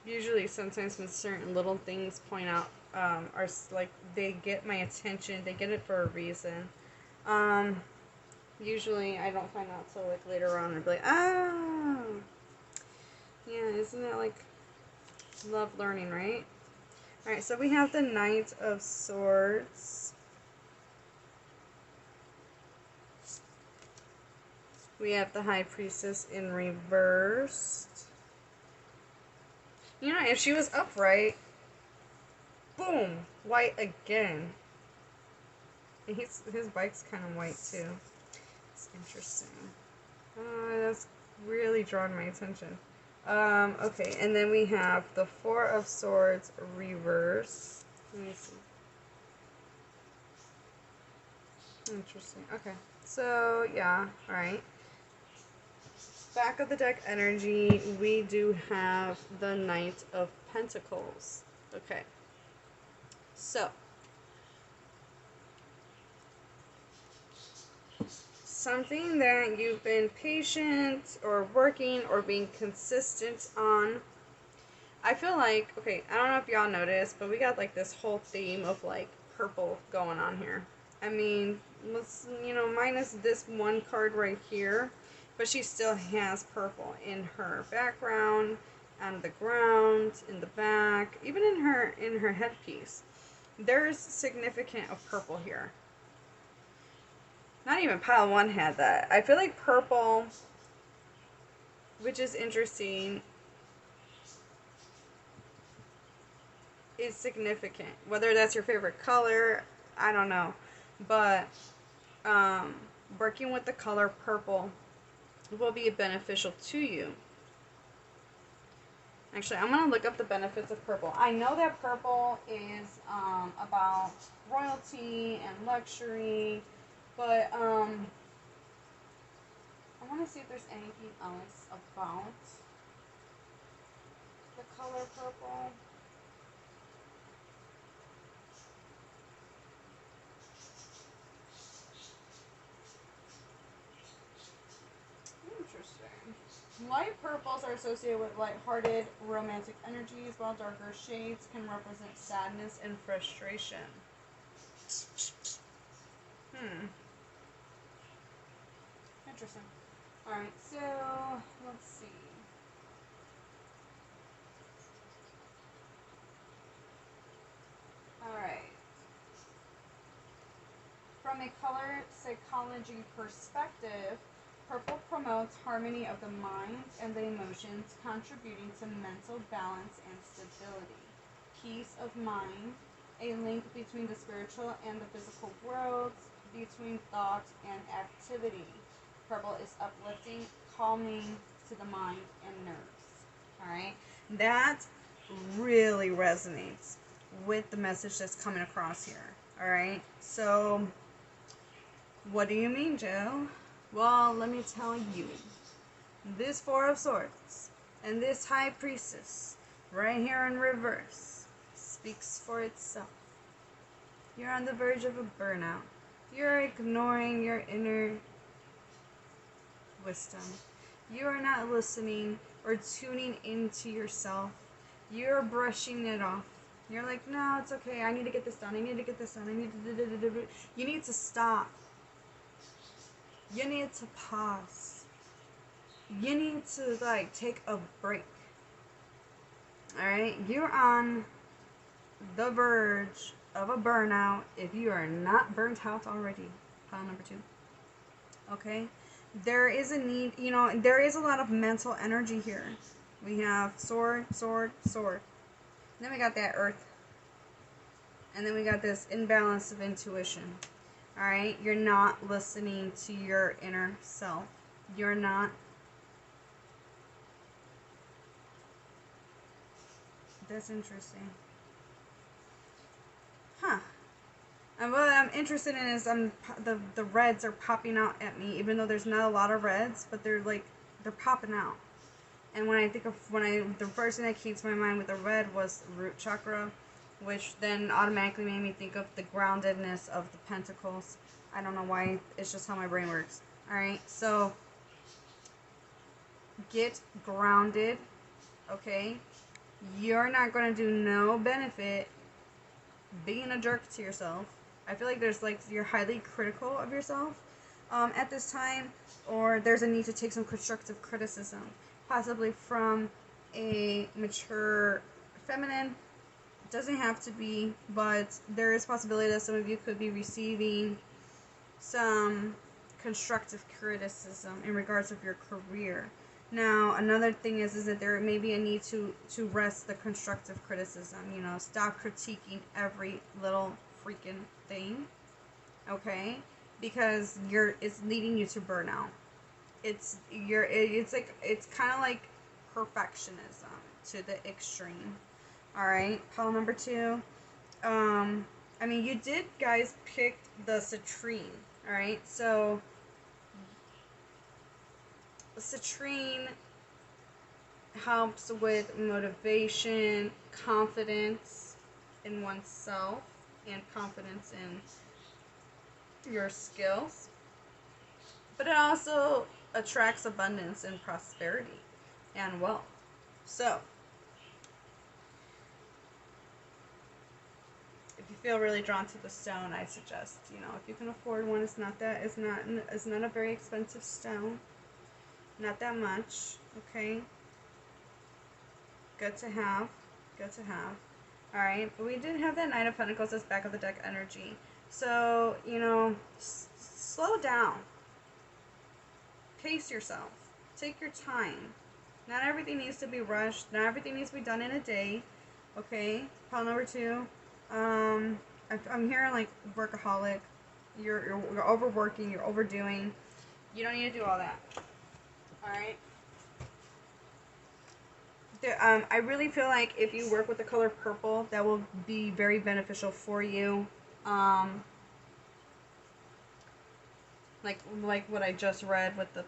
Usually, sometimes when certain little things point out, are like, they get my attention, they get it for a reason. Usually I don't find out till like later on and be like, oh, yeah, isn't it like love learning, right? Alright, so we have the Knight of Swords. We have the High Priestess in reversed. You know, if she was upright, boom, white again. And his bike's kind of white too. It's interesting. That's really drawn my attention. Okay, and then we have the Four of Swords reverse. Let me see. Interesting. Okay, so yeah, alright. Back of the deck energy, we do have the Knight of Pentacles. Okay, so something that you've been patient or working or being consistent on. I feel like, okay, I don't know if y'all noticed, but we got like this whole theme of like purple going on here. I mean, let's, you know, minus this one card right here, but she still has purple in her background, on the ground, in the back, even in her headpiece. There's significant of purple here. Not even pile 1 had that. I feel like purple, which is interesting, is significant. Whether that's your favorite color, I don't know. But working with the color purple will be beneficial to you. Actually, I'm going to look up the benefits of purple. I know that purple is about royalty and luxury, but I want to see if there's anything else about the color purple. Light purples are associated with light-hearted, romantic energies, while darker shades can represent sadness and frustration. Interesting. Alright, so let's see. Alright. From a color psychology perspective, purple promotes harmony of the mind and the emotions, contributing to mental balance and stability. Peace of mind, a link between the spiritual and the physical worlds, between thought and activity. Purple is uplifting, calming to the mind and nerves. Alright? That really resonates with the message that's coming across here. Alright? So, what do you mean, Joe? Well, let me tell you. This Four of Swords and this High Priestess right here in reverse speaks for itself. You're on the verge of a burnout. You're ignoring your inner wisdom. You are not listening or tuning into yourself. You're brushing it off. You're like, no, it's okay. I need to get this done. I need to get this done. I need to... You need to stop. You need to pause. You need to, like, take a break. Alright? You're on the verge of a burnout if you are not burnt out already. Pile number 2. Okay? There is a need, you know, there is a lot of mental energy here. We have sword, sword, sword. And then we got that earth. And then we got this imbalance of intuition. Alright? You're not listening to your inner self. You're not. That's interesting. Huh. And what I'm interested in is the reds are popping out at me, even though there's not a lot of reds, but they're popping out. And when I think of, the first thing that came to my mind with the red was root chakra, which then automatically made me think of the groundedness of the pentacles. I don't know why, it's just how my brain works. Alright, so get grounded, okay? You're not going to do no benefit being a jerk to yourself. I feel like there's you're highly critical of yourself at this time, or there's a need to take some constructive criticism, possibly from a mature feminine. Doesn't have to be, but there is possibility that some of you could be receiving some constructive criticism in regards of your career. Now, another thing is that there may be a need to rest the constructive criticism. You know, stop critiquing every little freaking thing, okay? Because it's leading you to burnout. It's kind of like perfectionism to the extreme. All right, pile number 2. I mean, you did, guys, pick the citrine. All right, so citrine helps with motivation, confidence in oneself, and confidence in your skills. But it also attracts abundance and prosperity and wealth. So, if you feel really drawn to the stone, I suggest, you know, if you can afford one, it's not a very expensive stone. Not that much, okay? Good to have. Good to have. Alright, but we did have that Knight of Pentacles as back of the deck energy. So, you know, slow down. Pace yourself. Take your time. Not everything needs to be rushed. Not everything needs to be done in a day. Okay? Pile number 2. I'm hearing like workaholic. You're overworking. You're overdoing. You don't need to do all that. Alright? I really feel like if you work with the color purple, that will be very beneficial for you. Like what I just read with the...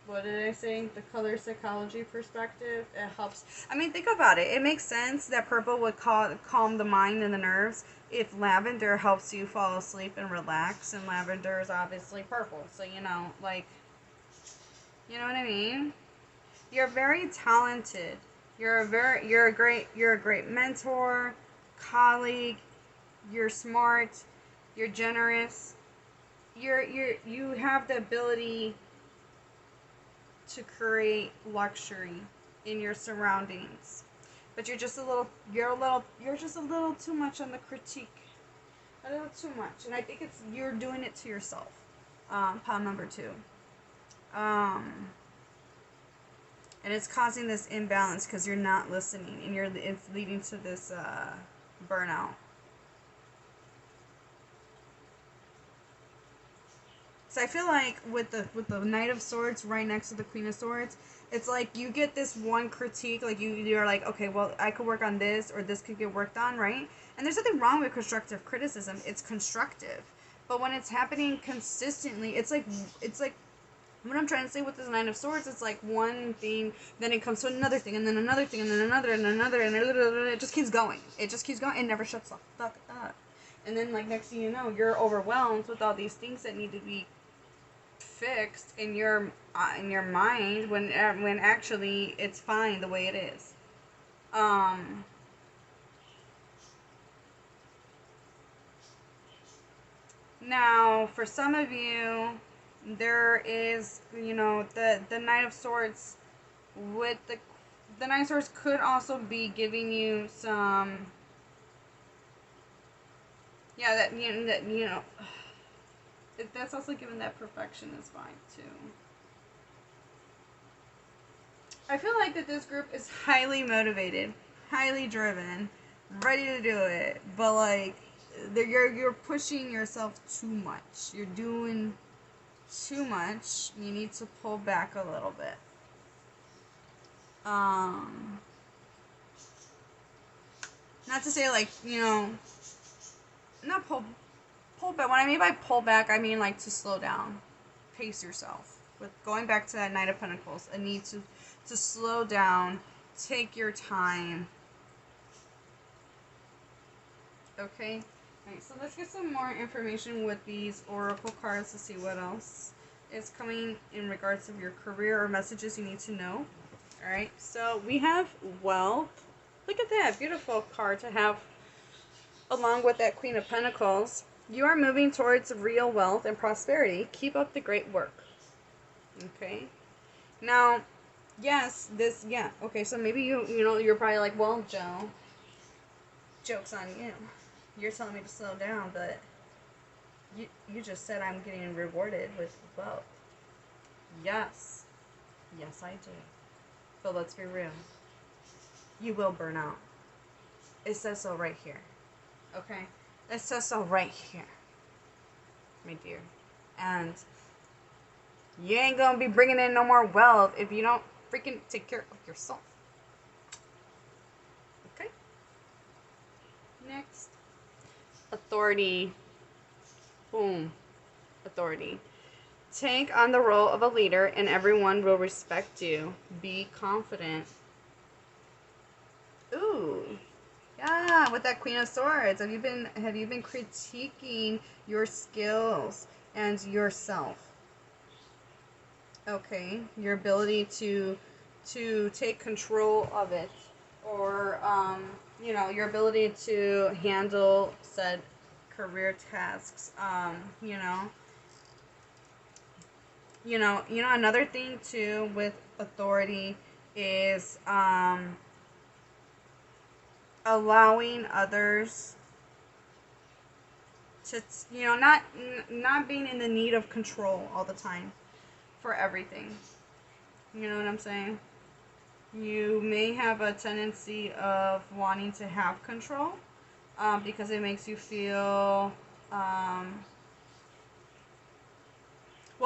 What did I say? The color psychology perspective. It helps. I mean, think about it. It makes sense that purple would calm the mind and the nerves if lavender helps you fall asleep and relax. And lavender is obviously purple. So, you know, like, You know what I mean? You're very talented. You're a great mentor, colleague. You're smart. You're generous. You have the ability to create luxury in your surroundings. But you're just a little too much on the critique. A little too much. And I think you're doing it to yourself. Pile number 2. And it's causing this imbalance because you're not listening, and it's leading to this burnout. So I feel like with the Knight of Swords right next to the Queen of Swords, it's like you get this one critique, like you're like, okay, well, I could work on this, or this could get worked on, right? And there's nothing wrong with constructive criticism. It's constructive. But when it's happening consistently, it's like what I'm trying to say with this Nine of Swords, it's like one thing, then it comes to another thing, and then another thing, and then another, and another, and it just keeps going. It just keeps going. It never shuts the fuck up. And then, like, next thing you know, you're overwhelmed with all these things that need to be fixed in your mind when actually it's fine the way it is. Now, for some of you, there is, the Knight of Swords with the Knight of Swords could also be giving you some, that's also giving that perfection is fine too. I feel like that this group is highly motivated, highly driven, ready to do it, but like you're pushing yourself too much. You're doing too much. You need to pull back a little bit. Not to say like, not pull back. What I mean by pull back, I mean like to slow down, pace yourself. With going back to that Knight of Pentacles, a need to slow down, take your time. Okay. Alright, so let's get some more information with these oracle cards to see what else is coming in regards of your career or messages you need to know. Alright, so we have wealth. Look at that beautiful card to have along with that Queen of Pentacles. You are moving towards real wealth and prosperity. Keep up the great work. Okay. Now, yes, okay, so maybe you're probably like, well, Joe, joke's on you. You're telling me to slow down, but you just said I'm getting rewarded with wealth. Yes. Yes, I do. But let's be real. You will burn out. It says so right here. Okay? It says so right here, my dear. And you ain't gonna be bringing in no more wealth if you don't freaking take care of yourself. Okay? Next. Authority. Boom. Authority. Take on the role of a leader and everyone will respect you. Be confident. Ooh. Yeah, with that Queen of Swords. Have you been critiquing your skills and yourself? Okay. Your ability to take control of it, or your ability to handle said career tasks. Another thing too with authority is allowing others to, not being in the need of control all the time for everything. You know what I'm saying? You may have a tendency of wanting to have control because it makes you feel, well,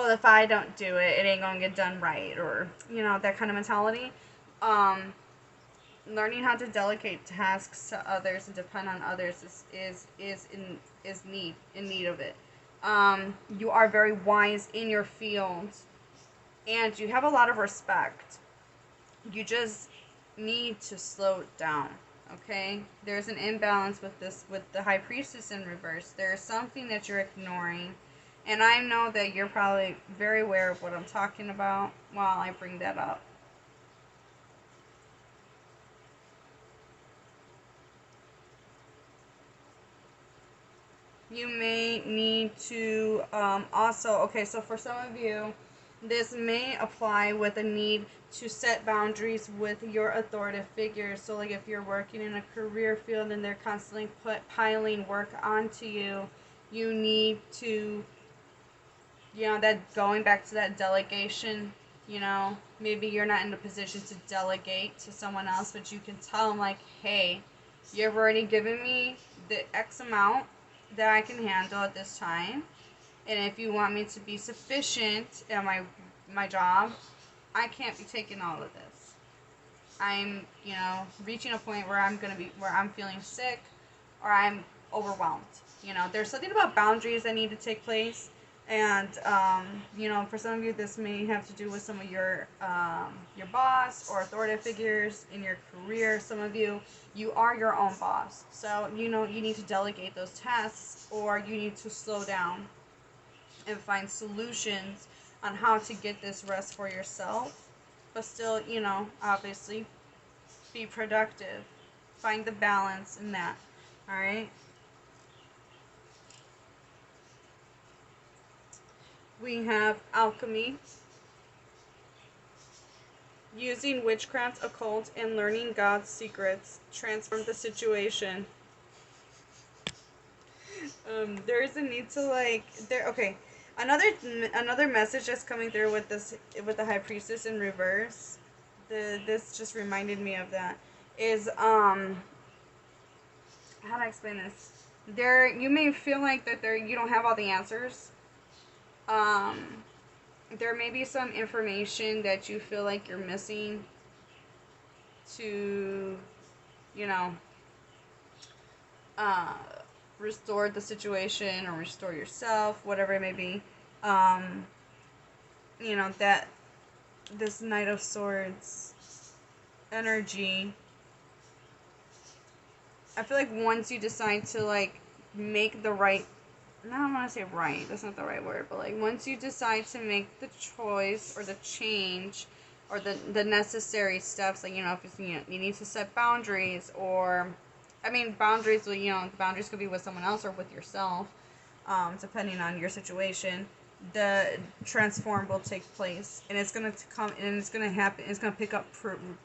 if I don't do it, it ain't gonna get done right, or that kind of mentality. Learning how to delegate tasks to others and depend on others is in need of it. You are very wise in your field, and you have a lot of respect. You just need to slow it down. Okay, there's an imbalance with the High Priestess in reverse. There's something that you're ignoring, And I know that you're probably very aware of what I'm talking about while I bring that up. You may need to also, okay, so for some of you, this may apply with a need to set boundaries with your authoritative figures. So like if you're working in a career field and they're constantly piling work onto you, you need to, that going back to that delegation, maybe you're not in a position to delegate to someone else, but you can tell them like, hey, you've already given me the X amount that I can handle at this time, and if you want me to be sufficient at my job, I can't be taking all of this. I'm, reaching a point where I'm feeling sick, or I'm overwhelmed. There's something about boundaries that need to take place. And, for some of you, this may have to do with some of your boss or authoritative figures in your career. Some of you are your own boss. So, you need to delegate those tasks, or you need to slow down and find solutions on how to get this rest for yourself. But still, obviously be productive. Find the balance in that. All right? We have alchemy, using witchcraft, occult, and learning God's secrets. Transform the situation. There is a need to okay. Another message that's coming through with the High Priestess in reverse. This just reminded me of that. Is how do I explain this? You may feel like that you don't have all the answers. There may be some information that you feel like you're missing to, restore the situation or restore yourself, whatever it may be. That this Knight of Swords energy, I feel like once you decide to make the right, I don't want to say right, that's not the right word, but once you decide to make the choice or the change or the necessary steps, if it's, you need to set boundaries, or boundaries, boundaries could be with someone else or with yourself, depending on your situation. The transform will take place, and it's going to come, and it's going to happen, it's going to pick up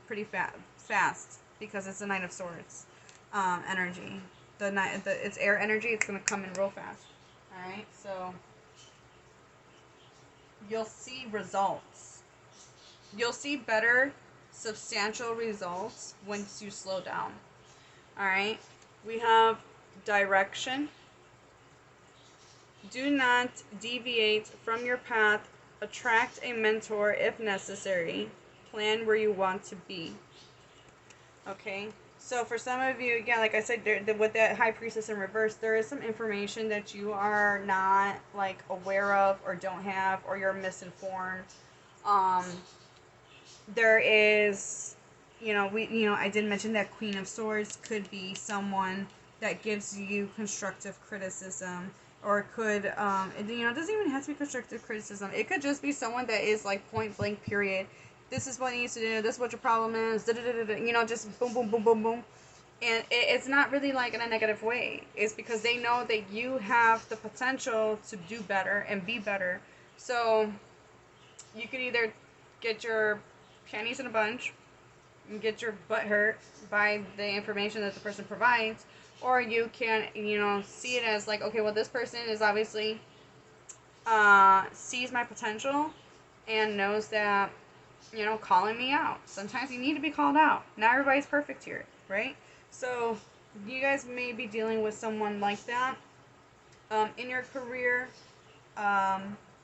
pretty fast, because it's the Knight of Swords energy. It's air energy, it's going to come in real fast. Alright, so you'll see results. You'll see better, substantial results once you slow down. Alright, we have direction. Do not deviate from your path. Attract a mentor if necessary. Plan where you want to be. Okay, so for some of you, again, like I said, with that High Priestess in reverse, there is some information that you are not aware of, or don't have, or you're misinformed. There is, I did mention that Queen of Swords could be someone that gives you constructive criticism, or it could, it doesn't even have to be constructive criticism. It could just be someone that is point blank, period. This is what you need to do. This is what your problem is. Just boom, boom, boom, boom, boom. And it's not really in a negative way. It's because they know that you have the potential to do better and be better. So you can either get your panties in a bunch and get your butt hurt by the information that the person provides, or you can, see it as okay, well, this person is obviously sees my potential and knows that, calling me out. Sometimes you need to be called out. Not everybody's perfect here, right? So you guys may be dealing with someone like that in your career,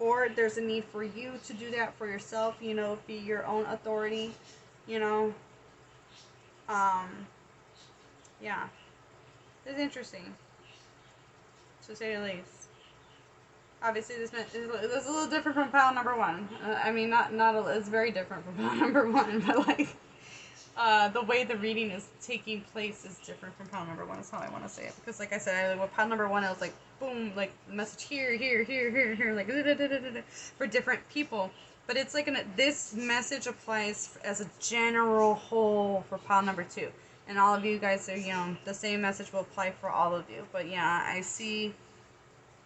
or there's a need for you to do that for yourself, be your own authority, yeah. It's interesting, to say the least. Obviously, this is a little different from pile number one. It's very different from pile number one, but the way the reading is taking place is different from pile number one, is how I want to say it. Because like I said, with pile number one, I was like, boom, like message here, here, here, here, here, like for different people. But it's like this message applies as a general whole for pile number two. And all of you guys are, the same message will apply for all of you. But yeah, I see.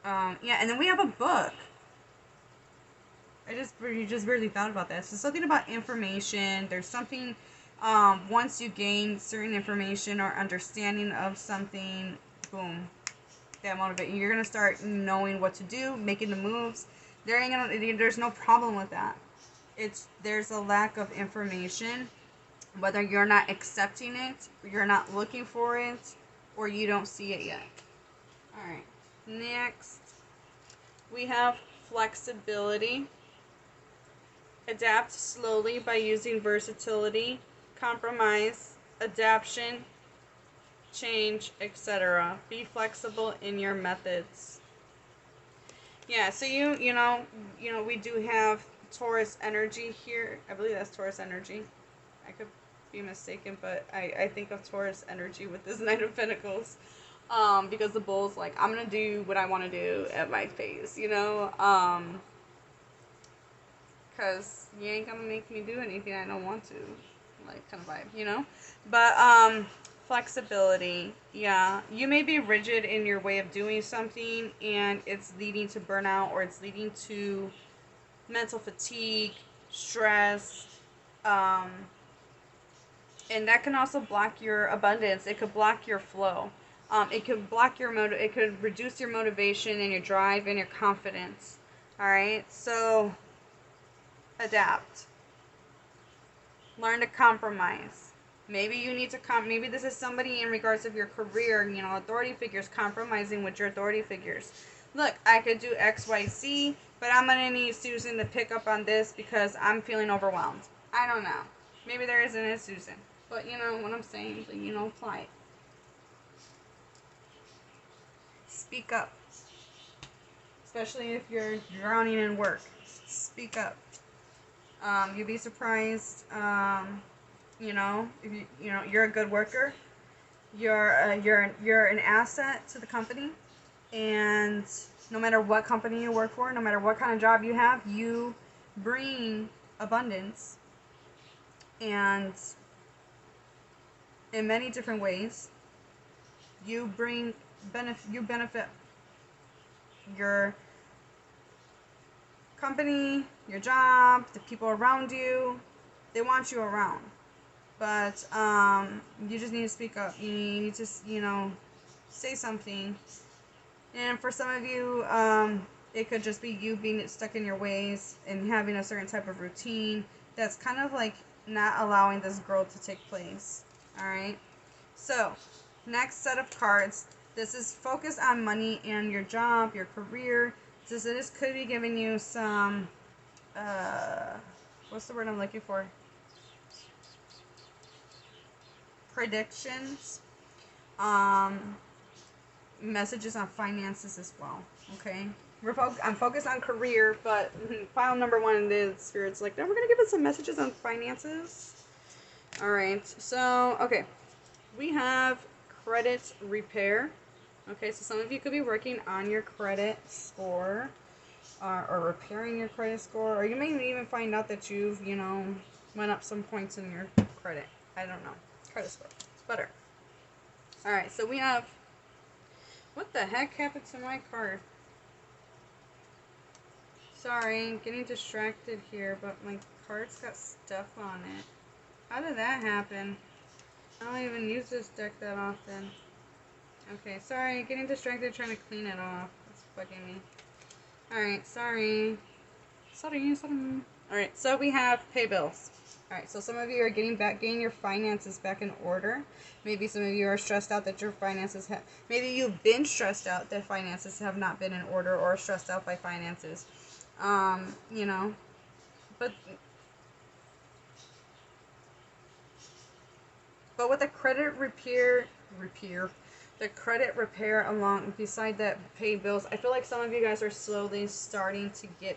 Yeah, and then we have a book. You just barely thought about that. So something about information. There's something, once you gain certain information or understanding of something, boom, that motivate you. You're gonna start knowing what to do, making the moves. There's no problem with that. There's a lack of information, whether you're not accepting it, you're not looking for it, or you don't see it yet. All right. Next, we have flexibility. Adapt slowly by using versatility, compromise, adaptation, change, etc. Be flexible in your methods. Yeah, so we do have Taurus energy here. I believe that's Taurus energy. I could be mistaken, but I think of Taurus energy with this Knight of Pentacles. Because the bull's like, I'm gonna do what I want to do at my pace, because you ain't gonna make me do anything I don't want to, like, kind of vibe, but flexibility. Yeah, you may be rigid in your way of doing something and it's leading to burnout, or it's leading to mental fatigue, stress, and that can also block your abundance. It could block your flow. It could block it could reduce your motivation and your drive and your confidence. All right, so adapt. Learn to compromise. Maybe you need to maybe this is somebody in regards of your career, authority figures, compromising with your authority figures. Look, I could do X, Y, Z, but I'm going to need Susan to pick up on this because I'm feeling overwhelmed. I don't know. Maybe there isn't a Susan. But you know what I'm saying? Apply it. Speak up. Especially if you're drowning in work. Speak up. You'd be surprised, if you're a good worker, you're an asset to the company, and no matter what company you work for, no matter what kind of job you have, you bring abundance, and in many different ways, you benefit your company, your job, the people around you. They want you around, but you just need to speak up. You need to say something. And for some of you, it could just be you being stuck in your ways and having a certain type of routine that's kind of like not allowing this growth to take place. All right, so next set of cards. This is focused on money and your job, your career. This could be giving you some, what's the word I'm looking for? Predictions. Messages on finances as well. Okay? I'm focused on career, but file number one in the Spirit's like, now we're going to give us some messages on finances. Alright, so, okay. We have credit repair. Okay, so some of you could be working on your credit score, or repairing your credit score, or you may even find out that you've, went up some points in your credit. I don't know. Credit score. It's better. Alright, so we have, what the heck happened to my card? Sorry, getting distracted here, but my card's got stuff on it. How did that happen? I don't even use this deck that often. Okay, sorry, getting distracted trying to clean it off. That's bugging me. Alright, sorry. Alright, so we have pay bills. Alright, so some of you are getting your finances back in order. Maybe some of you are stressed out that your finances have... Maybe you've been stressed out that finances have not been in order, or stressed out by finances. But with the credit repair, the credit repair along beside that pay bills, I feel like some of you guys are slowly starting to get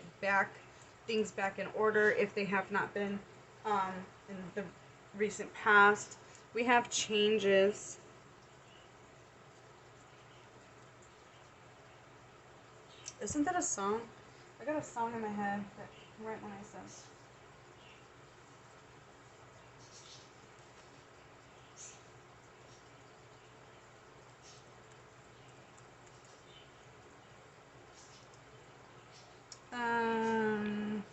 things back in order if they have not been in the recent past. We have changes. Isn't that a song? I got a song in my head that right when I said. Um.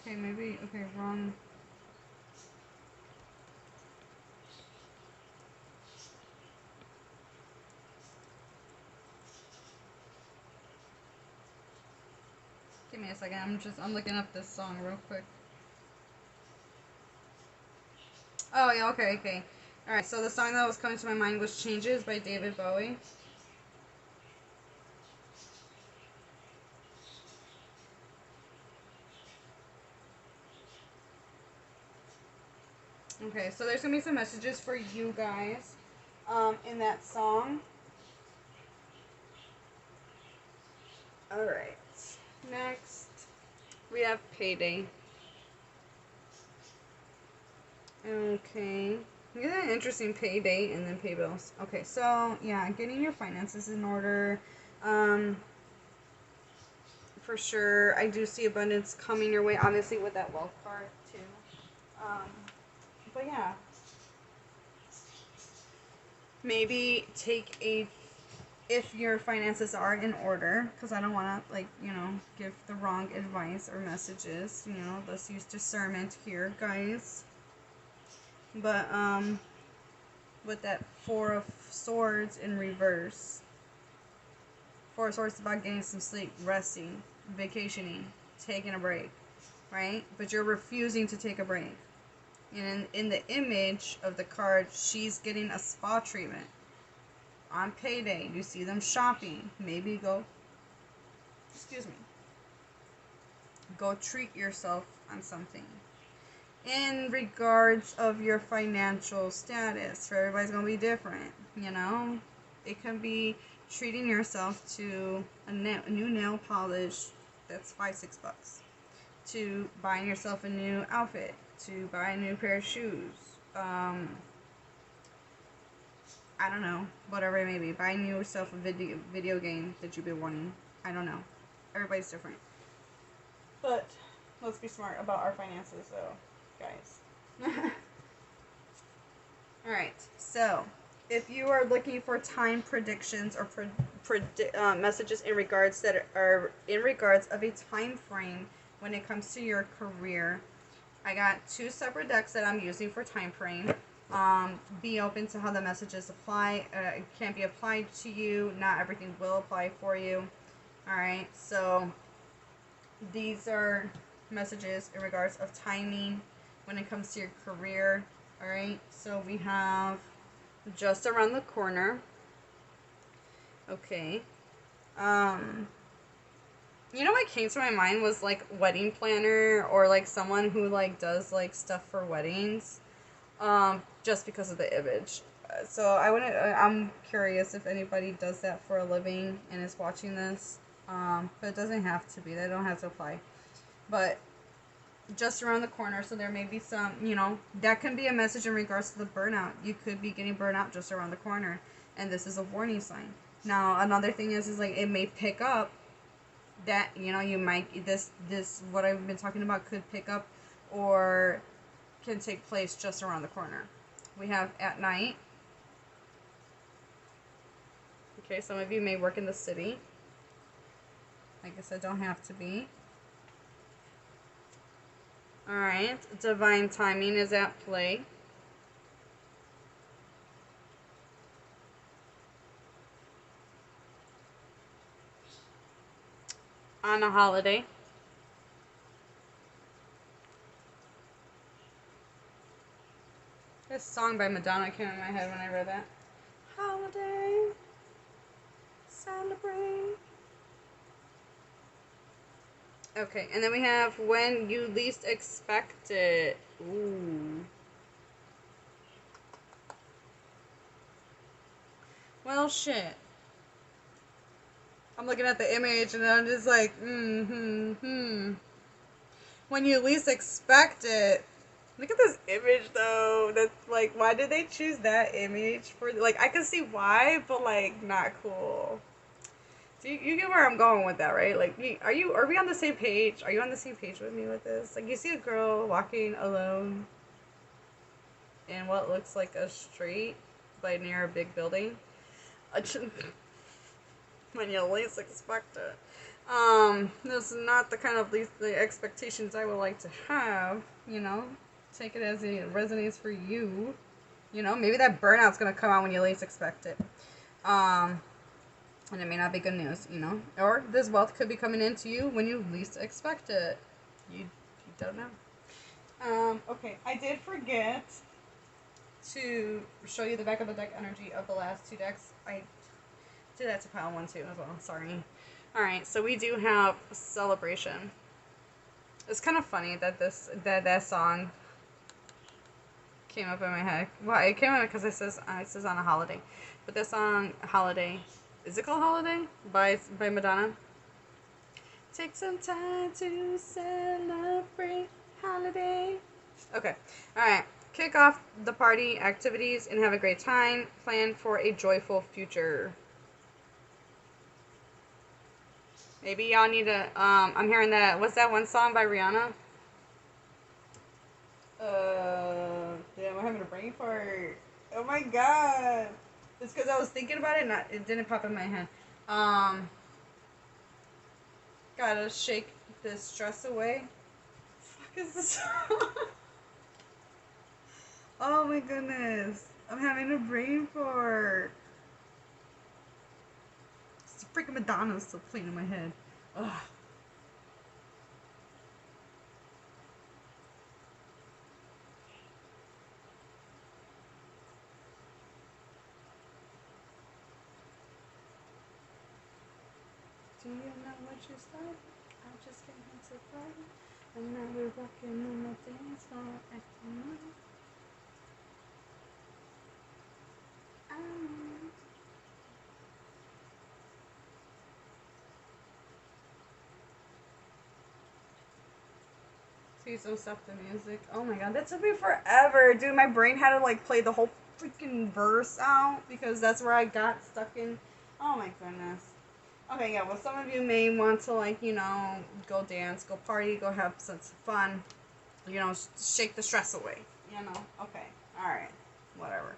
Okay, maybe. Okay, wrong. Give me a second. I'm looking up this song real quick. Oh yeah. Okay. Okay. All right. So the song that was coming to my mind was "Changes" by David Bowie. Okay, so there's gonna be some messages for you guys, in that song. All right. Next, we have payday. Okay. You got an interesting pay date and then pay bills. Okay, so yeah, getting your finances in order. Um, for sure, I do see abundance coming your way. Obviously, with that wealth card too. Um, but yeah, maybe take a if your finances are in order, because I don't want to, like, give the wrong advice or messages. Let's use discernment here, guys. But with that Four of Swords in reverse. Four of Swords is about getting some sleep, resting, vacationing, taking a break, right? But you're refusing to take a break. And in the image of the card, she's getting a spa treatment. On payday, you see them shopping. Maybe go treat yourself on something. In regards of your financial status, for everybody's going to be different, It can be treating yourself to a new nail polish that's $5-6, to buying yourself a new outfit, to buy a new pair of shoes, I don't know, whatever it may be. Buying yourself a video game that you've been wanting. I don't know. Everybody's different. But let's be smart about our finances, though, guys. Alright, so if you are looking for time predictions or messages in regards that are in regards of a time frame when it comes to your career, I got 2 separate decks that I'm using for time frame. Be open to how the messages apply. It can be applied to you. Not everything will apply for you. Alright, so these are messages in regards of timing when it comes to your career. Alright, so we have just around the corner. Okay. What came to my mind was like wedding planner, or like someone who like does like stuff for weddings. Just because of the image. So I'm curious if anybody does that for a living and is watching this. But it doesn't have to be. They don't have to apply. But just around the corner, so there may be some, that can be a message in regards to the burnout. You could be getting burnout just around the corner, and this is a warning sign. Now, another thing is like it may pick up that, you might, this what I've been talking about could pick up or can take place just around the corner. We have at night. Okay, some of you may work in the city. Like I said, don't have to be. Alright, divine timing is at play. On a holiday. This song by Madonna came in my head when I read that. Holiday, celebrate. Okay, and then we have when you least expect it. Ooh. well, shit. I'm looking at the image and I'm just like, when you least expect it. Look at this image though. That's like, why did they choose that image for? Like, I can see why, but like, not cool. So you get where I'm going with that, right? Like, are we on the same page? Are you on the same page with me with this? Like, you see a girl walking alone in what looks like a street, but near a big building. When you least expect it. This is not the kind of the expectations I would like to have, you know. Take it as it resonates for you. You know, maybe that burnout's gonna come out when you least expect it. And it may not be good news, you know. Or this wealth could be coming into you when you least expect it. You don't know. Okay, I did forget to show you the back of the deck energy of the last two decks. I did that to pile 1 too as well. Sorry. Alright, so we do have Celebration. It's kind of funny that that song came up in my head. Well, it came up because it says on a holiday. But this song, Holiday, is it called Holiday? By Madonna? Take some time to celebrate holiday. Okay. Alright. Kick off the party activities and have a great time. Plan for a joyful future. Maybe y'all need to, I'm hearing that, what's that one song by Rihanna? Damn, I'm having a brain fart. Oh my god. It's because I was thinking about it and it didn't pop in my head. Gotta shake this stress away. Fuck is this song? Oh my goodness. I'm having a brain fart. It's freaking Madonna still playing in my head. Ugh. Do you know what you started? I just came here to party. And now we're rocking on the dance floor acting up. See some stuff to music. Oh my god, that took me forever. Dude, my brain had to like play the whole freaking verse out because that's where I got stuck in. Oh my goodness. Okay, yeah, well some of you may want to like, you know, go dance, go party, go have some fun. You know, shake the stress away. You know? Okay. Alright. Whatever.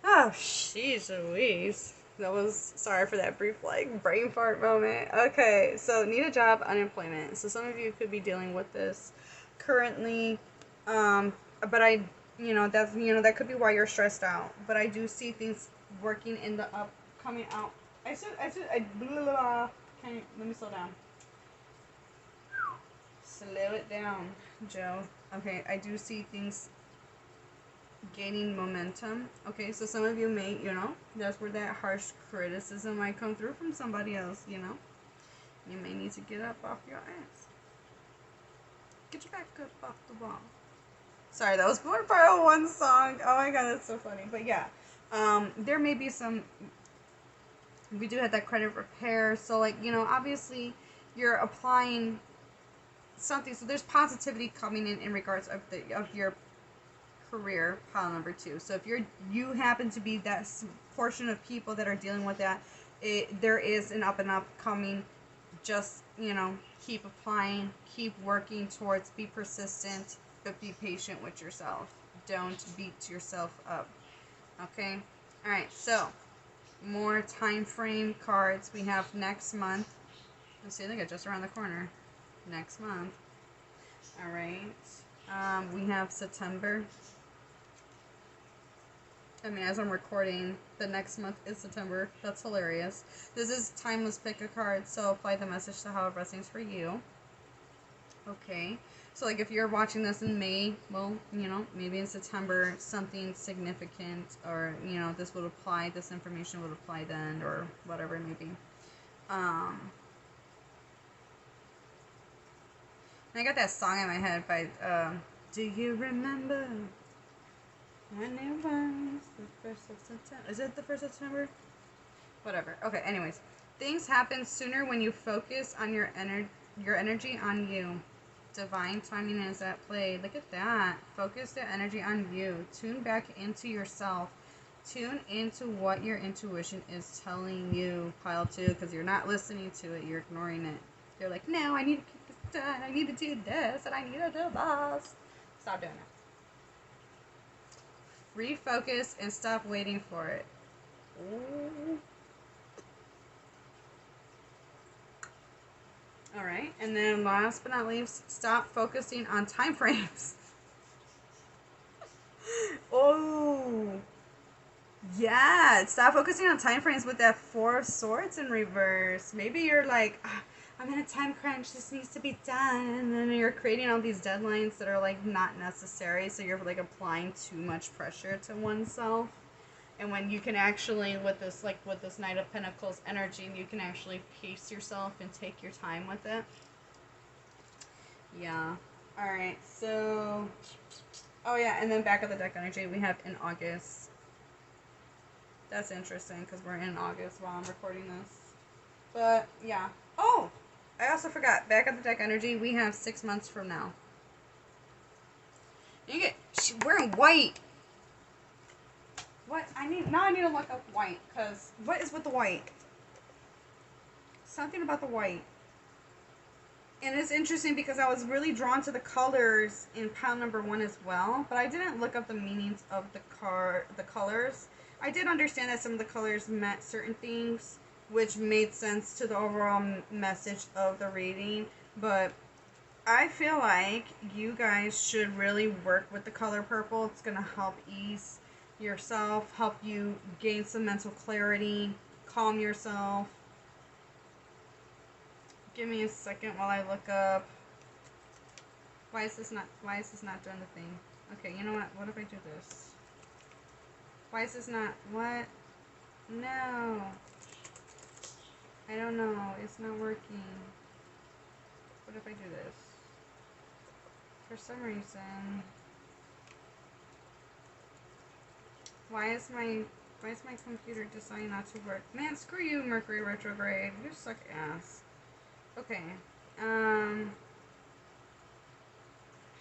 Oh, jeez Louise. That was, sorry for that brief, like, brain fart moment. Okay, so need a job, unemployment. So some of you could be dealing with this currently, but that could be why you're stressed out. But I do see things working in the coming out. Blah, blah, blah. Let me slow down. Slow it down, Joe. Okay, I do see things gaining momentum. Okay, so some of you may, you know, that's where that harsh criticism might come through from somebody else, you know. You may need to get up off your ass. Get your back up off the wall. Sorry, that was more part of one song. Oh my god, that's so funny. But yeah, there may be some, we do have that credit repair. So like, you know, obviously you're applying something. So there's positivity coming in regards of your career, pile number 2. So if you happen to be that portion of people that are dealing with that, there is an up and up coming. Just, you know, keep applying, keep working towards, be persistent, but be patient with yourself. Don't beat yourself up. Okay? Alright, so more time frame cards we have next month. Let's see, I think it's just around the corner. Next month. Alright. We have September. I mean, as I'm recording, the next month is September. That's hilarious. This is timeless pick a card, so apply the message to how it resonates for you. Okay. So, like, if you're watching this in May, well, you know, maybe in September, something significant, or, you know, this would apply, this information would apply then, or whatever it may be. And I got that song in my head by, Do You Remember When It Was the 1st of September? Is it the 1st of September? Whatever. Okay, anyways. Things happen sooner when you focus on your energy on you. Divine timing is at play. Look at that. Focus the energy on you. Tune back into yourself. Tune into what your intuition is telling you, pile 2, because you're not listening to it. You're ignoring it. You're like, no, I need to get this done. I need to do this, and I need to do this. Stop doing it. Refocus and stop waiting for it. Ooh. All right, and then last but not least, stop focusing on time frames. Oh, yeah, stop focusing on time frames with that 4 of Swords in reverse. Maybe you're like, I'm in a time crunch, this needs to be done, and then you're creating all these deadlines that are like not necessary, so you're like applying too much pressure to oneself. And when you can actually, with this Knight of Pentacles energy, you can actually pace yourself and take your time with it. Yeah. Alright, so... Oh yeah, and then back of the deck energy, we have in August. That's interesting, because we're in August while I'm recording this. But, yeah. Oh! I also forgot, back of the deck energy, we have 6 months from now. She's wearing white! What? I need to look up white, because what is with the white? Something about the white. And it's interesting because I was really drawn to the colors in pile number 1 as well, but I didn't look up the meanings of the colors. I did understand that some of the colors meant certain things, which made sense to the overall message of the reading, but I feel like you guys should really work with the color purple. It's going to help ease yourself, help you gain some mental clarity, calm yourself. Give me a second while I look up. Why is this not doing the thing? Okay, you know what? What if I do this? Why is this not, what? No. I don't know. It's not working. What if I do this? For some reason. Why is my computer deciding not to work? Man, screw you, Mercury retrograde. You suck ass. Okay.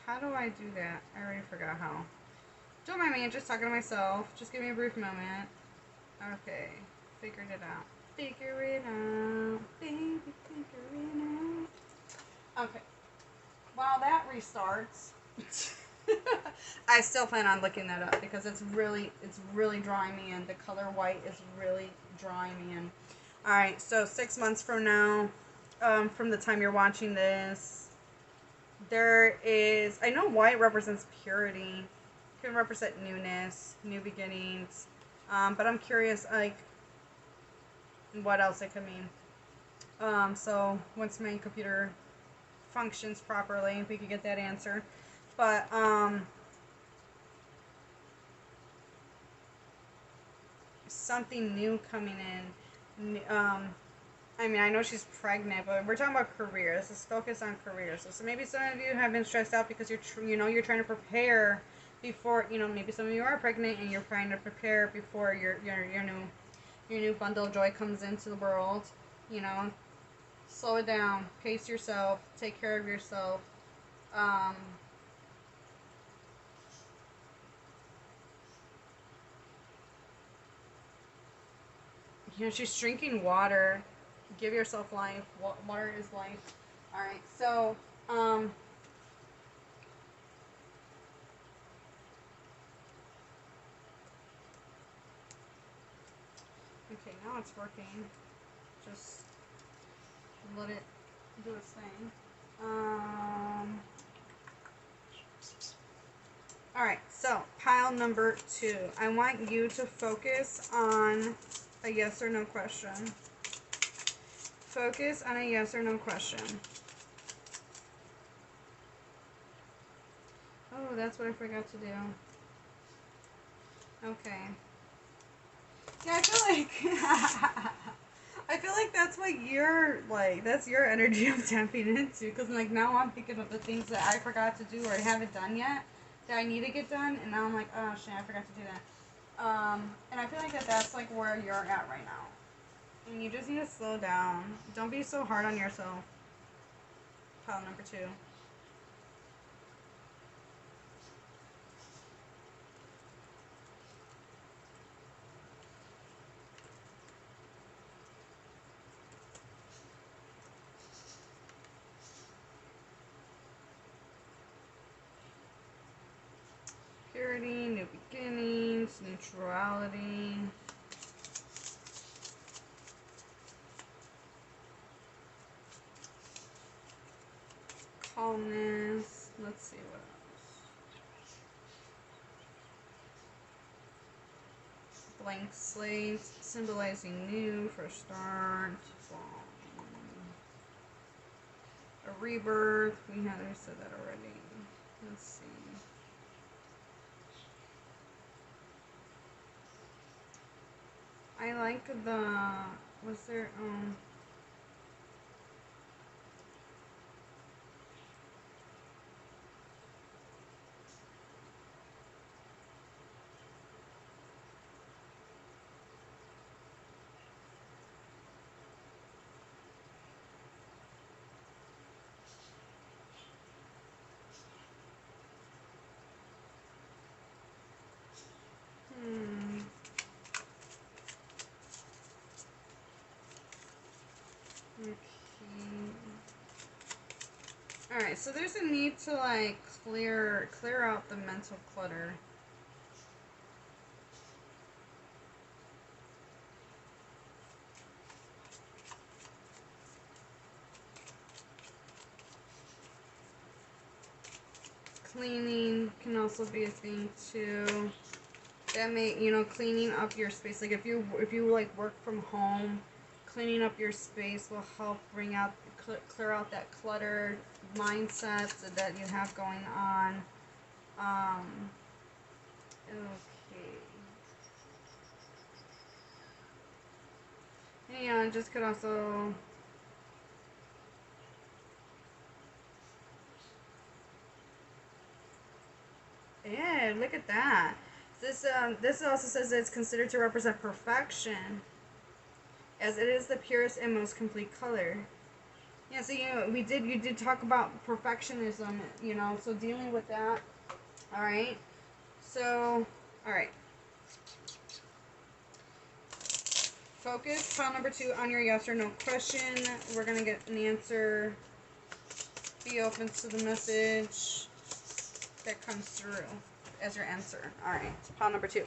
How do I do that? I already forgot how. Don't mind me, I'm just talking to myself. Just give me a brief moment. Okay. Figured it out. Figure it out. Baby, figure it out. Okay. While that restarts... I still plan on looking that up because it's really drawing me in. The color white is really drawing me in. Alright, so 6 months from now, from the time you're watching this, there is, I know white represents purity. It can represent newness, new beginnings. But I'm curious, like, what else it could mean. So once my computer functions properly, we could get that answer. But, something new coming in. I mean, I know she's pregnant, but we're talking about careers. Let's focus on careers. So maybe some of you have been stressed out because you're trying to prepare before, maybe some of you are pregnant and you're trying to prepare before your new bundle of joy comes into the world. Slow it down, pace yourself, take care of yourself. She's drinking water. Give yourself life. Water is life. Alright, so, okay, now it's working. Just let it do its thing. Alright, so, pile number 2. I want you to focus on a yes or no question. Focus on a yes or no question. Oh, that's what I forgot to do. Okay. Yeah, I feel like that's what you're, like, that's your energy I'm tapping into. Because, like, now I'm thinking of the things that I forgot to do or I haven't done yet that I need to get done. And now I'm like, oh, shit, I forgot to do that. And I feel like that's, like, where you're at right now. And you just need to slow down. Don't be so hard on yourself. Pile number 2. Purity, new beginnings, neutrality. Calmness. Let's see what else. Blank slate, symbolizing new, fresh start. A rebirth. We said that already. Let's see. I like the, was there, okay. Alright, so there's a need to like clear out the mental clutter. Cleaning can also be a thing too. That may, you know, cleaning up your space. Like if you like work from home, cleaning up your space will help bring out, clear out that cluttered mindset that you have going on. Okay. And just could also, yeah, look at that. This also says that it's considered to represent perfection, as it is the purest and most complete color. Yeah, so you did talk about perfectionism, you know, so dealing with that. All right. So, all right. Focus, pile number 2, on your yes or no question. We're going to get an answer. Be open to the message that comes through as your answer. All right, pile number 2.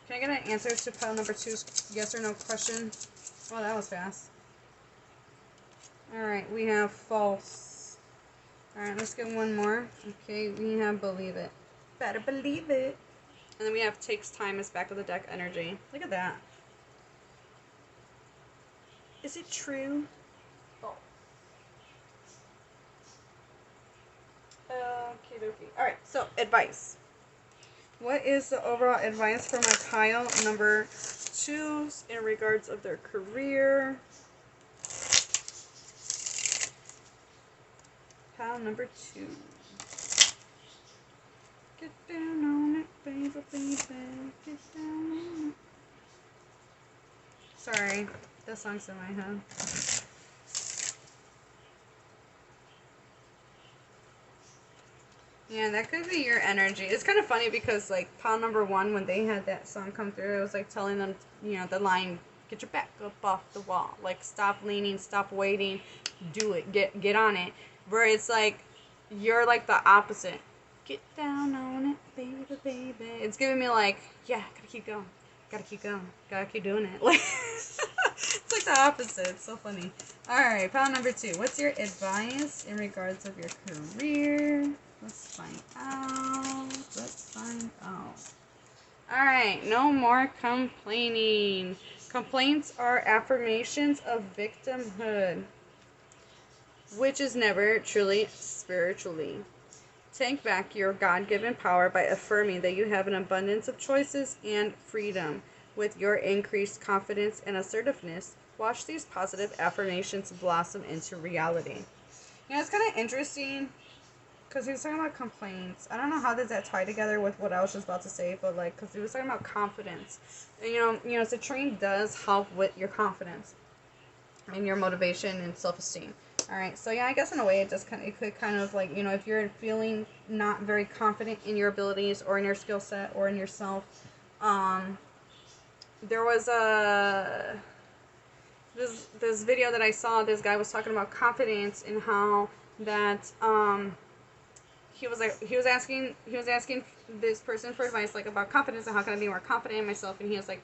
Can I get an answer to pile number 2's yes or no question? Oh, that was fast. All right, we have false. All right, let's get one more. Okay, we have believe it. Better believe it. And then we have takes time as back of the deck energy. Look at that. Is it true? Oh. Okie dokie. Alright, so advice. What is the overall advice for my pile number 2s in regards of their career? Pile number 2. Get down on it, baby, baby. Get down on it. Sorry, that song's in my head. Yeah, that could be your energy. It's kind of funny because, like, pile number 1, when they had that song come through, it was like telling them, you know, the line, get your back up off the wall. Like, stop leaning, stop waiting, do it, get on it. Where it's like, you're like the opposite. Get down on it, baby, baby. It's giving me like, yeah, gotta keep going. Gotta keep going. Gotta keep doing it. Like, it's like the opposite. It's so funny. Alright, pile number 2. What's your advice in regards of your career? Let's find out. Let's find out. Alright, no more complaining. Complaints are affirmations of victimhood, which is never truly spiritually. Take back your God-given power by affirming that you have an abundance of choices and freedom. With your increased confidence and assertiveness, watch these positive affirmations blossom into reality. You know, it's kind of interesting because he was talking about complaints. I don't know how does that tie together with what I was just about to say, but like, because he was talking about confidence. And, you know, so training does help with your confidence. and your motivation and self-esteem. All right, so yeah, I guess in a way it just it could kind of like, you know, if you're feeling not very confident in your abilities or in your skill set or in yourself, there was this video that I saw. This guy was talking about confidence and how that he was asking this person for advice, like, about confidence and how can I be more confident in myself, and he said,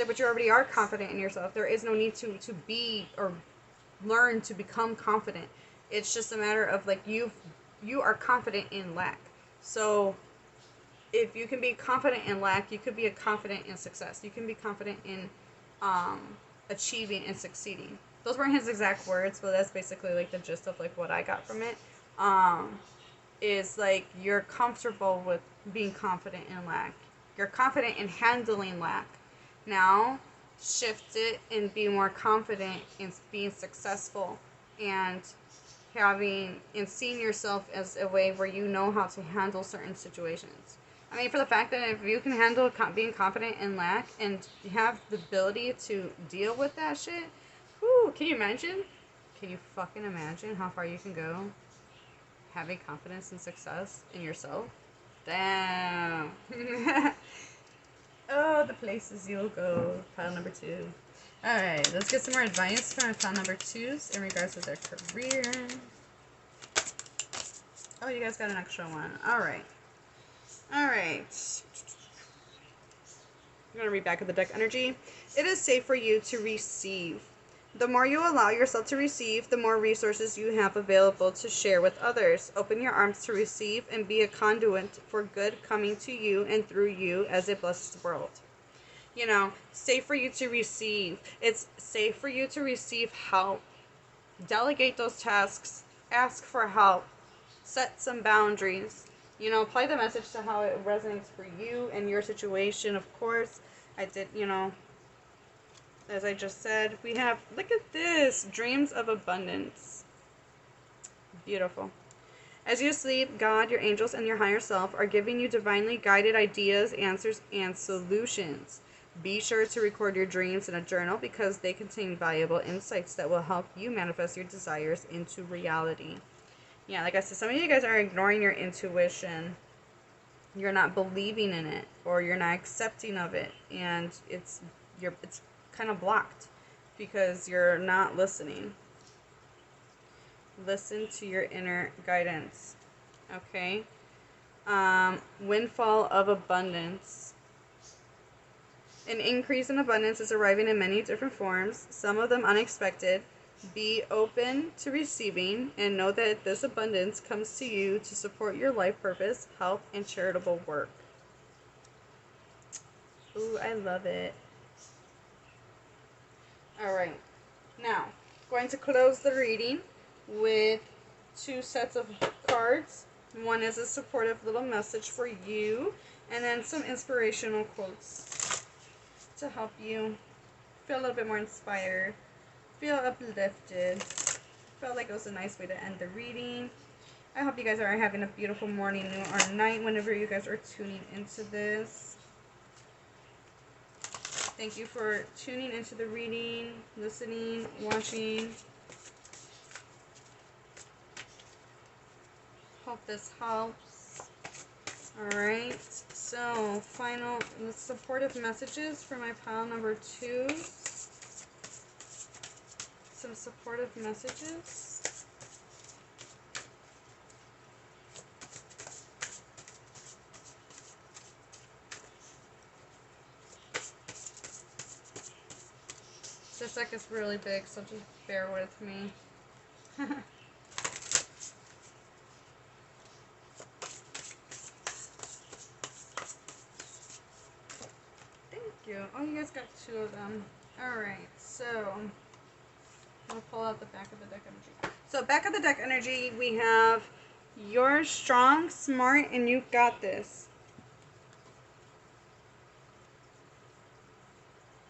but you already are confident in yourself. There is no need to be or learn to become confident. It's just a matter of, like, you are confident in lack. So if you can be confident in lack, you could be confident in success. You can be confident in achieving and succeeding. Those weren't his exact words, but that's basically like the gist of like what I got from it. Is like you're comfortable with being confident in lack. You're confident in handling lack. Now shift it and be more confident in being successful and seeing yourself as a way where you know how to handle certain situations. I mean, for the fact that if you can handle being confident in lack and have the ability to deal with that shit, whoo, can you imagine? Can you fucking imagine how far you can go having confidence and success in yourself? Damn. Oh, the places you'll go. Pile number 2. Alright, let's get some more advice from pile number 2s in regards to their career. Oh, you guys got an extra one. Alright. Alright. I'm going to read back of the deck energy. It is safe for you to receive. The more you allow yourself to receive, the more resources you have available to share with others. Open your arms to receive and be a conduit for good coming to you and through you as it blesses the world. You know, safe for you to receive. It's safe for you to receive help. Delegate those tasks. Ask for help. Set some boundaries. You know, apply the message to how it resonates for you and your situation, of course. I did, you know, as I just said, we have, look at this, dreams of abundance. Beautiful. As you sleep, God, your angels, and your higher self are giving you divinely guided ideas, answers, and solutions. Be sure to record your dreams in a journal because they contain valuable insights that will help you manifest your desires into reality. Yeah, like I said, some of you guys are ignoring your intuition. You're not believing in it, or you're not accepting of it, and it's kind of blocked because you're not listening. Listen to your inner guidance. Okay? Windfall of abundance. An increase in abundance is arriving in many different forms, some of them unexpected. Be open to receiving and know that this abundance comes to you to support your life purpose, health, and charitable work. Ooh, I love it. Alright, now, going to close the reading with 2 sets of cards. One is a supportive little message for you, and then some inspirational quotes to help you feel a little bit more inspired, feel uplifted. Felt like it was a nice way to end the reading. I hope you guys are having a beautiful morning, noon, or night whenever you guys are tuning into this. Thank you for tuning into the reading, listening, watching. Hope this helps. Alright, so final supportive messages for my pile number 2. Some supportive messages. This deck is really big, so just bear with me. Thank you. Oh, you guys got 2 of them. Alright, so I'm going to pull out the back of the deck energy. So back of the deck energy, we have you're strong, smart, and you got this.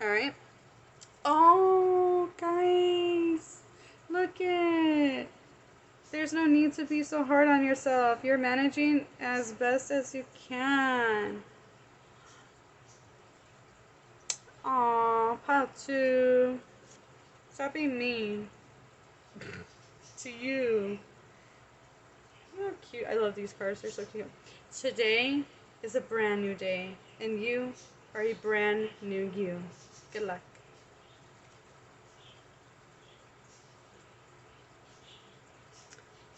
Alright. Oh, guys, look it. There's no need to be so hard on yourself. You're managing as best as you can. Aw, pile 2. Stop being mean to you. Oh, cute. I love these cards. They're so cute. Today is a brand new day, and you are a brand new you. Good luck.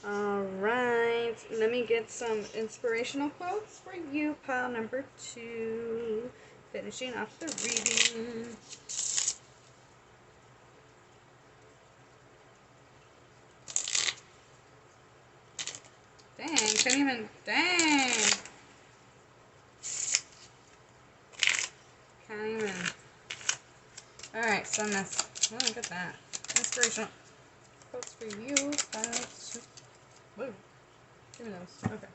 Alright, let me get some inspirational quotes for you, pile number 2. Finishing off the reading. Dang, couldn't even, dang. Can't even. Alright, so that's, oh, look at that. Inspirational quotes for you, pile 2. Whoa, give me those, okay.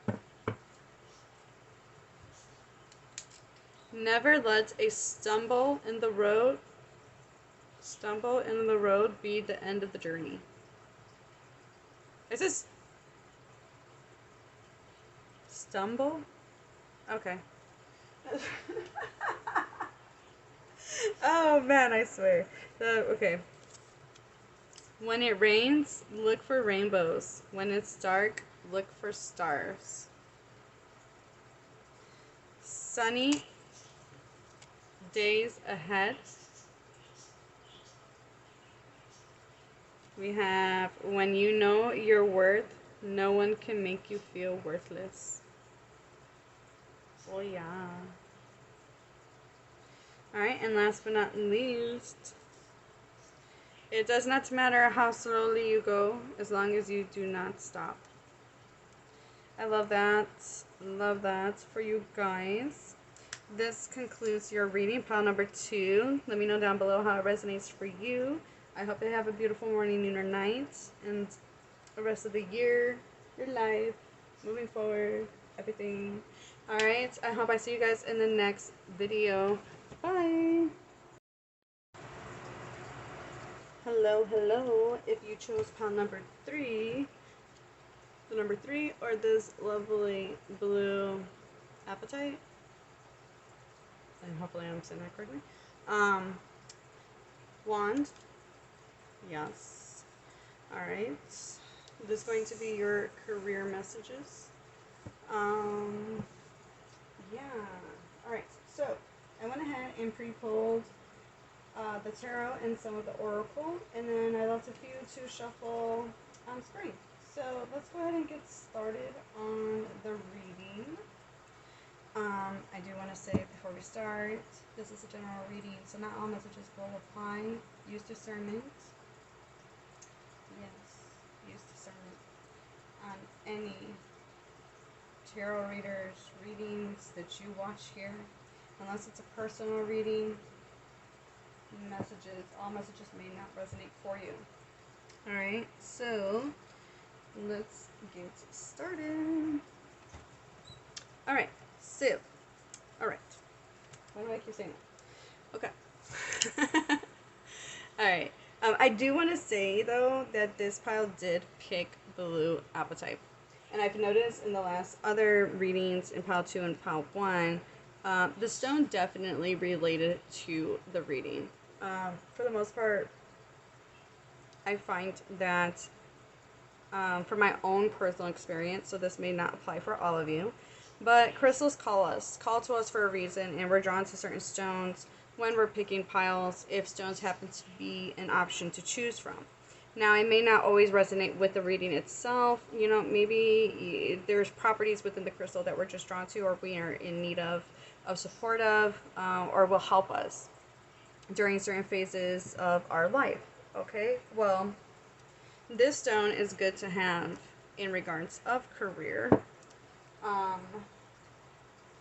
Never let a stumble in the road be the end of the journey. Is this stumble? Okay. Oh man, I swear. Okay. When it rains, look for rainbows. When it's dark, look for stars. Sunny days ahead. We have, when you know your worth, no one can make you feel worthless. Oh yeah. Alright, and last but not least, it does not matter how slowly you go, as long as you do not stop. I love that. Love that for you guys. This concludes your reading, pile number 2. Let me know down below how it resonates for you. I hope you have a beautiful morning, noon, or night, and the rest of the year, your life, moving forward, everything. Alright, I hope I see you guys in the next video. Bye! Hello, hello. If you chose pile number 3, the number 3, or this lovely blue apatite, and hopefully I'm saying that correctly, wand, yes. Alright, this is going to be your career messages. Yeah. Alright, so I went ahead and pre-pulled the tarot and some of the oracle, and then I left a few to shuffle on screen. So let's go ahead and get started on the reading. I do want to say before we start, this is a general reading, so not all messages will apply. Use discernment. Yes, use discernment on any tarot readings that you watch here. Unless it's a personal reading, all messages may not resonate for you. Alright, so let's get started. Alright, so, alright. Why do I keep saying that? Okay. Alright, I do want to say, though, that this pile did pick blue apatite. And I've noticed in the last other readings in pile 2 and pile 1, the stone definitely related to the reading. For the most part, I find that from my own personal experience, so this may not apply for all of you, but crystals call to us for a reason, and we're drawn to certain stones when we're picking piles if stones happen to be an option to choose from. Now, it may not always resonate with the reading itself. You know, maybe there's properties within the crystal that we're just drawn to, or we are in need of support of, or will help us during certain phases of our life. Okay, well, this stone is good to have in regards of career.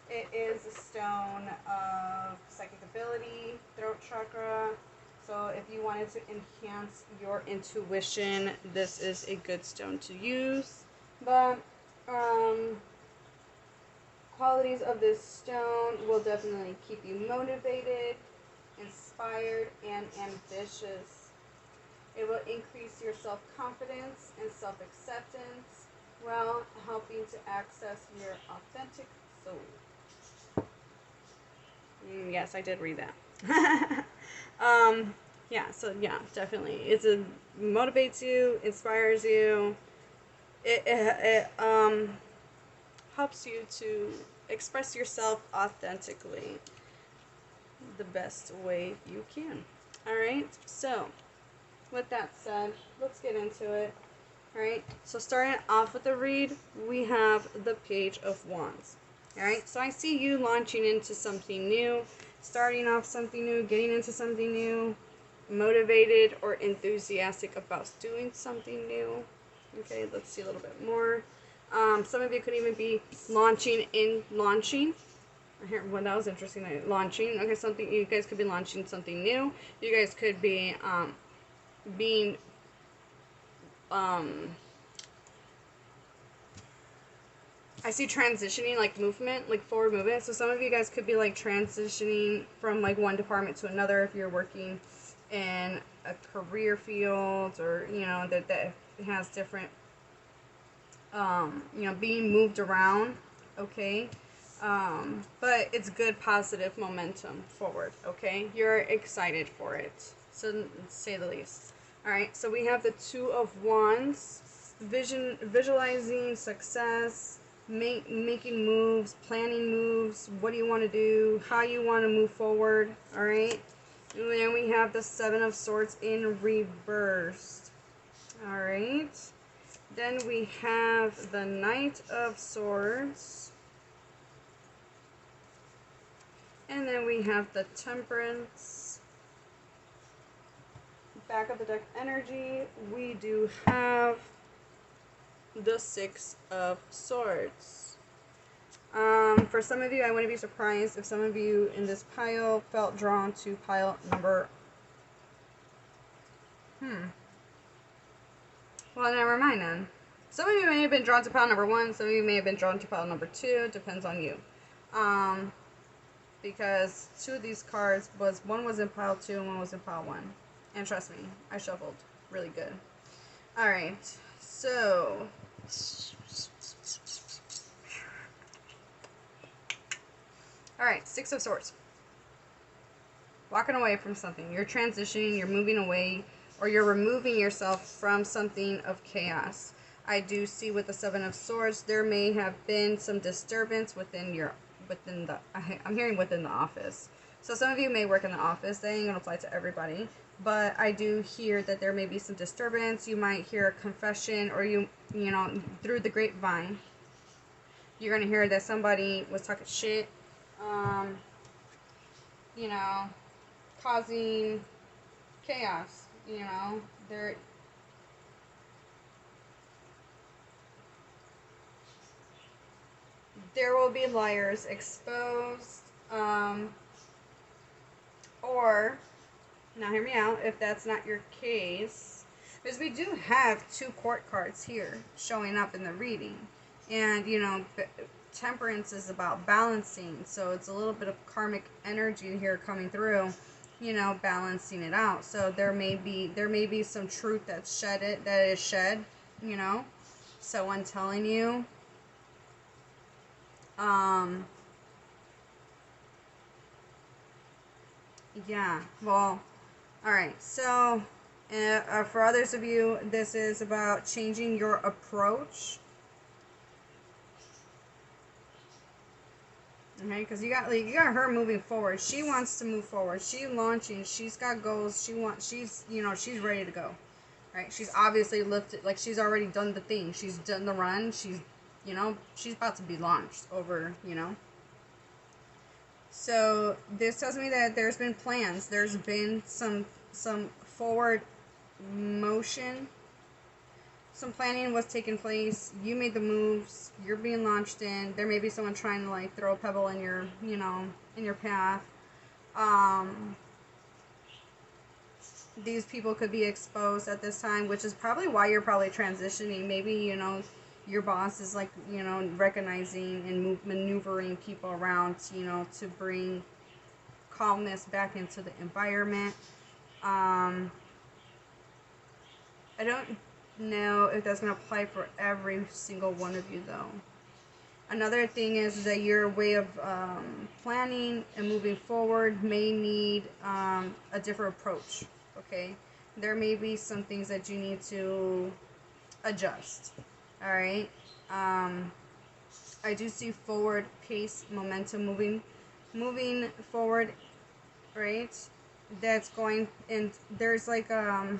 It is a stone of psychic ability, throat chakra. So if you wanted to enhance your intuition, this is a good stone to use. But qualities of this stone will definitely keep you motivated, inspired, and ambitious. It will increase your self-confidence and self-acceptance while helping to access your authentic soul. Yes, I did read that. Yeah, so yeah, definitely. It motivates you, inspires you. It helps you to express yourself authentically the best way you can. All right. So, with that said, let's get into it. All right. So, starting off with the read, we have the Page of Wands. All right. So, I see you launching into something new, starting off something new, getting into something new, motivated or enthusiastic about doing something new. Okay, let's see a little bit more. Some of you could even be launching. Here, well, that was interesting. Launching. Okay, something you guys could be launching something new. You guys could be being um, I see transitioning, like movement, like forward movement. So some of you guys could be like transitioning from like one department to another if you're working in a career field, or that has different being moved around. Okay. But it's good positive momentum forward. Okay, you're excited for it, so to say the least. All right, so we have the Two of Wands, visualizing success, making moves, planning moves. What do you want to do? How you want to move forward? All right, and then we have the Seven of Swords in reverse. All right, then we have the Knight of Swords. And then we have the Temperance. Back of the deck energy, we do have the Six of Swords. For some of you, I wouldn't be surprised if some of you in this pile felt drawn to pile number... Well, never mind then. Some of you may have been drawn to pile number 1. Some of you may have been drawn to pile number 2. Depends on you. Because 2 of these cards one was in pile 2 and one was in pile 1. And trust me, I shuffled really good. Alright, so alright, Six of Swords. Walking away from something. You're transitioning, you're moving away, or you're removing yourself from something of chaos. I do see with the Seven of Swords, there may have been some disturbance I'm hearing within the office. So some of you may work in the office. That ain't gonna apply to everybody. But I do hear that there may be some disturbance. You might hear a confession, or through the grapevine, you're gonna hear that somebody was talking shit, causing chaos. There will be liars exposed, or, now hear me out, if that's not your case, because we do have 2 court cards here showing up in the reading, and Temperance is about balancing, so it's a little bit of karmic energy here coming through, balancing it out. So there may be some truth that is shed, someone telling you. Yeah, well, alright, so for others of you, this is about changing your approach. Okay, because you got her moving forward. She wants to move forward. She's launching. She's got goals. She's ready to go. Right? She's obviously lifted. Like, she's already done the thing. She's done the run. She's about to be launched over. So this tells me that there's been plans. There's been some forward motion. Some planning was taking place. You made the moves. You're being launched in. There may be someone trying to like throw a pebble in your, in your path. These people could be exposed at this time, which is probably why you're probably transitioning. Maybe, your boss is like, recognizing and maneuvering people around, to bring calmness back into the environment. I don't know if that's going to apply for every single one of you, though. Another thing is that your way of planning and moving forward may need a different approach. okay? There may be some things that you need to adjust, all right? I do see forward pace, momentum moving forward, right? That's going, and there's like, I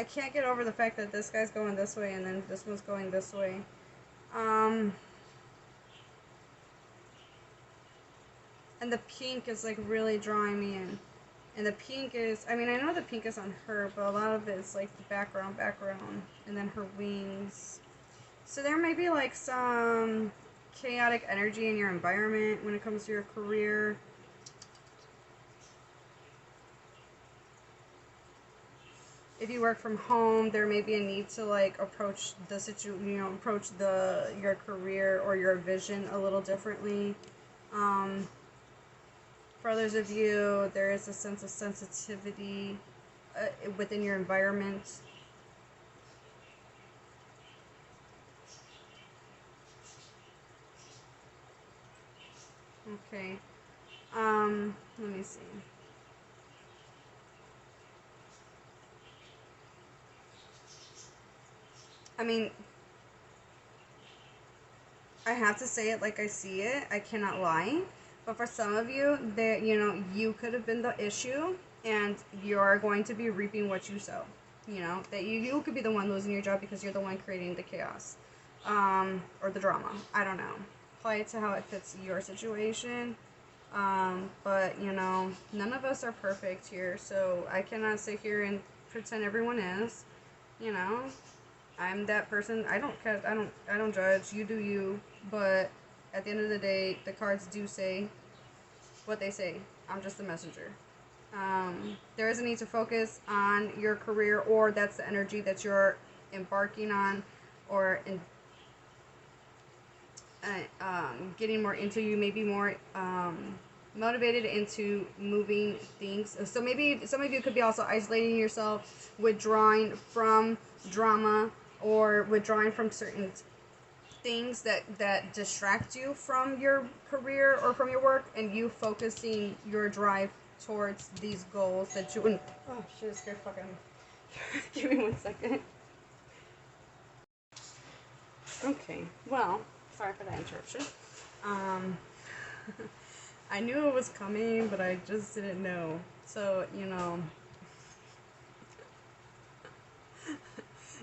can't get over the fact that this guy's going this way and then this one's going this way. And the pink is like really drawing me in. And the pink is, I mean, I know the pink is on her, but a lot of it is like the background, and then her wings. So there may be like some chaotic energy in your environment when it comes to your career. If you work from home, there may be a need to like approach the approach your career or your vision a little differently. For others of you, there is a sense of sensitivity within your environment. Okay. Let me see. I mean, I have to say it like I see it. I cannot lie. But for some of you, that you could have been the issue, and you're going to be reaping what you sow. That you could be the one losing your job because you're the one creating the chaos, or the drama. I don't know. Apply it to how it fits your situation. But none of us are perfect here, so I cannot sit here and pretend everyone is. I'm that person. I don't judge. You do you. But at the end of the day, the cards do say what they say. I'm just the messenger. There is a need to focus on your career, or that's the energy that you're embarking on, or getting more into. You may be more motivated into moving things. So maybe some of you could be also isolating yourself, withdrawing from drama, or withdrawing from certain things that distract you from your career or from your work, and you focusing your drive towards these goals that you... Oh, shit, it's scared fucking... Give me 1 second. Okay, well, sorry for that interruption. I knew it was coming, but I just didn't know. So,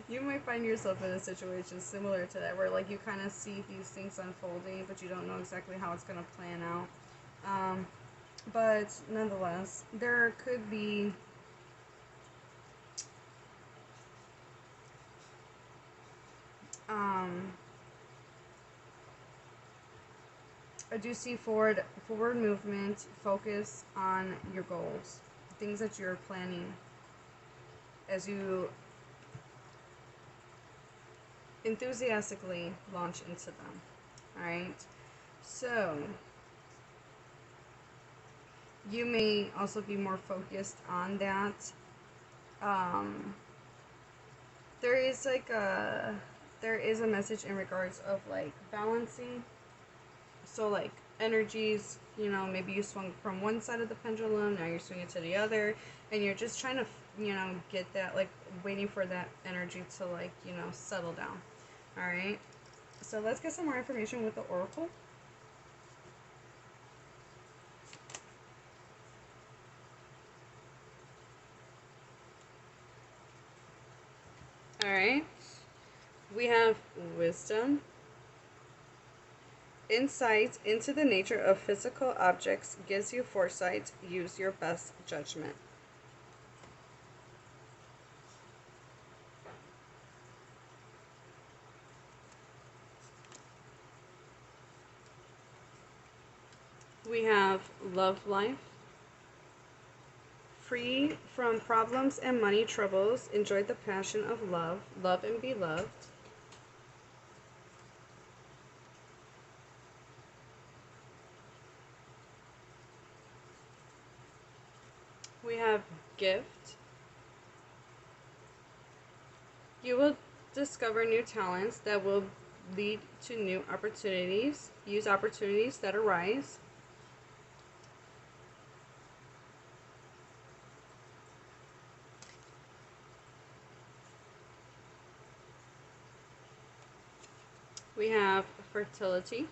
you might find yourself in a situation similar to that, where like you kind of see these things unfolding, but you don't know exactly how it's going to plan out. But nonetheless, there could be I do see forward movement, focus on your goals, things that you're planning as you enthusiastically launch into them. Alright? So, you may also be more focused on that. There is a message in regards of like balancing. So like energies, maybe you swung from one side of the pendulum, now you're swinging to the other, and you're just trying to, get that, like waiting for that energy to like, settle down. Alright, so let's get some more information with the oracle. Alright, we have wisdom. Insight into the nature of physical objects gives you foresight. Use your best judgment. We have love life. Free from problems and money troubles. Enjoy the passion of love. Love and be loved. We have gift. You will discover new talents that will lead to new opportunities. Use opportunities that arise. We have fertility.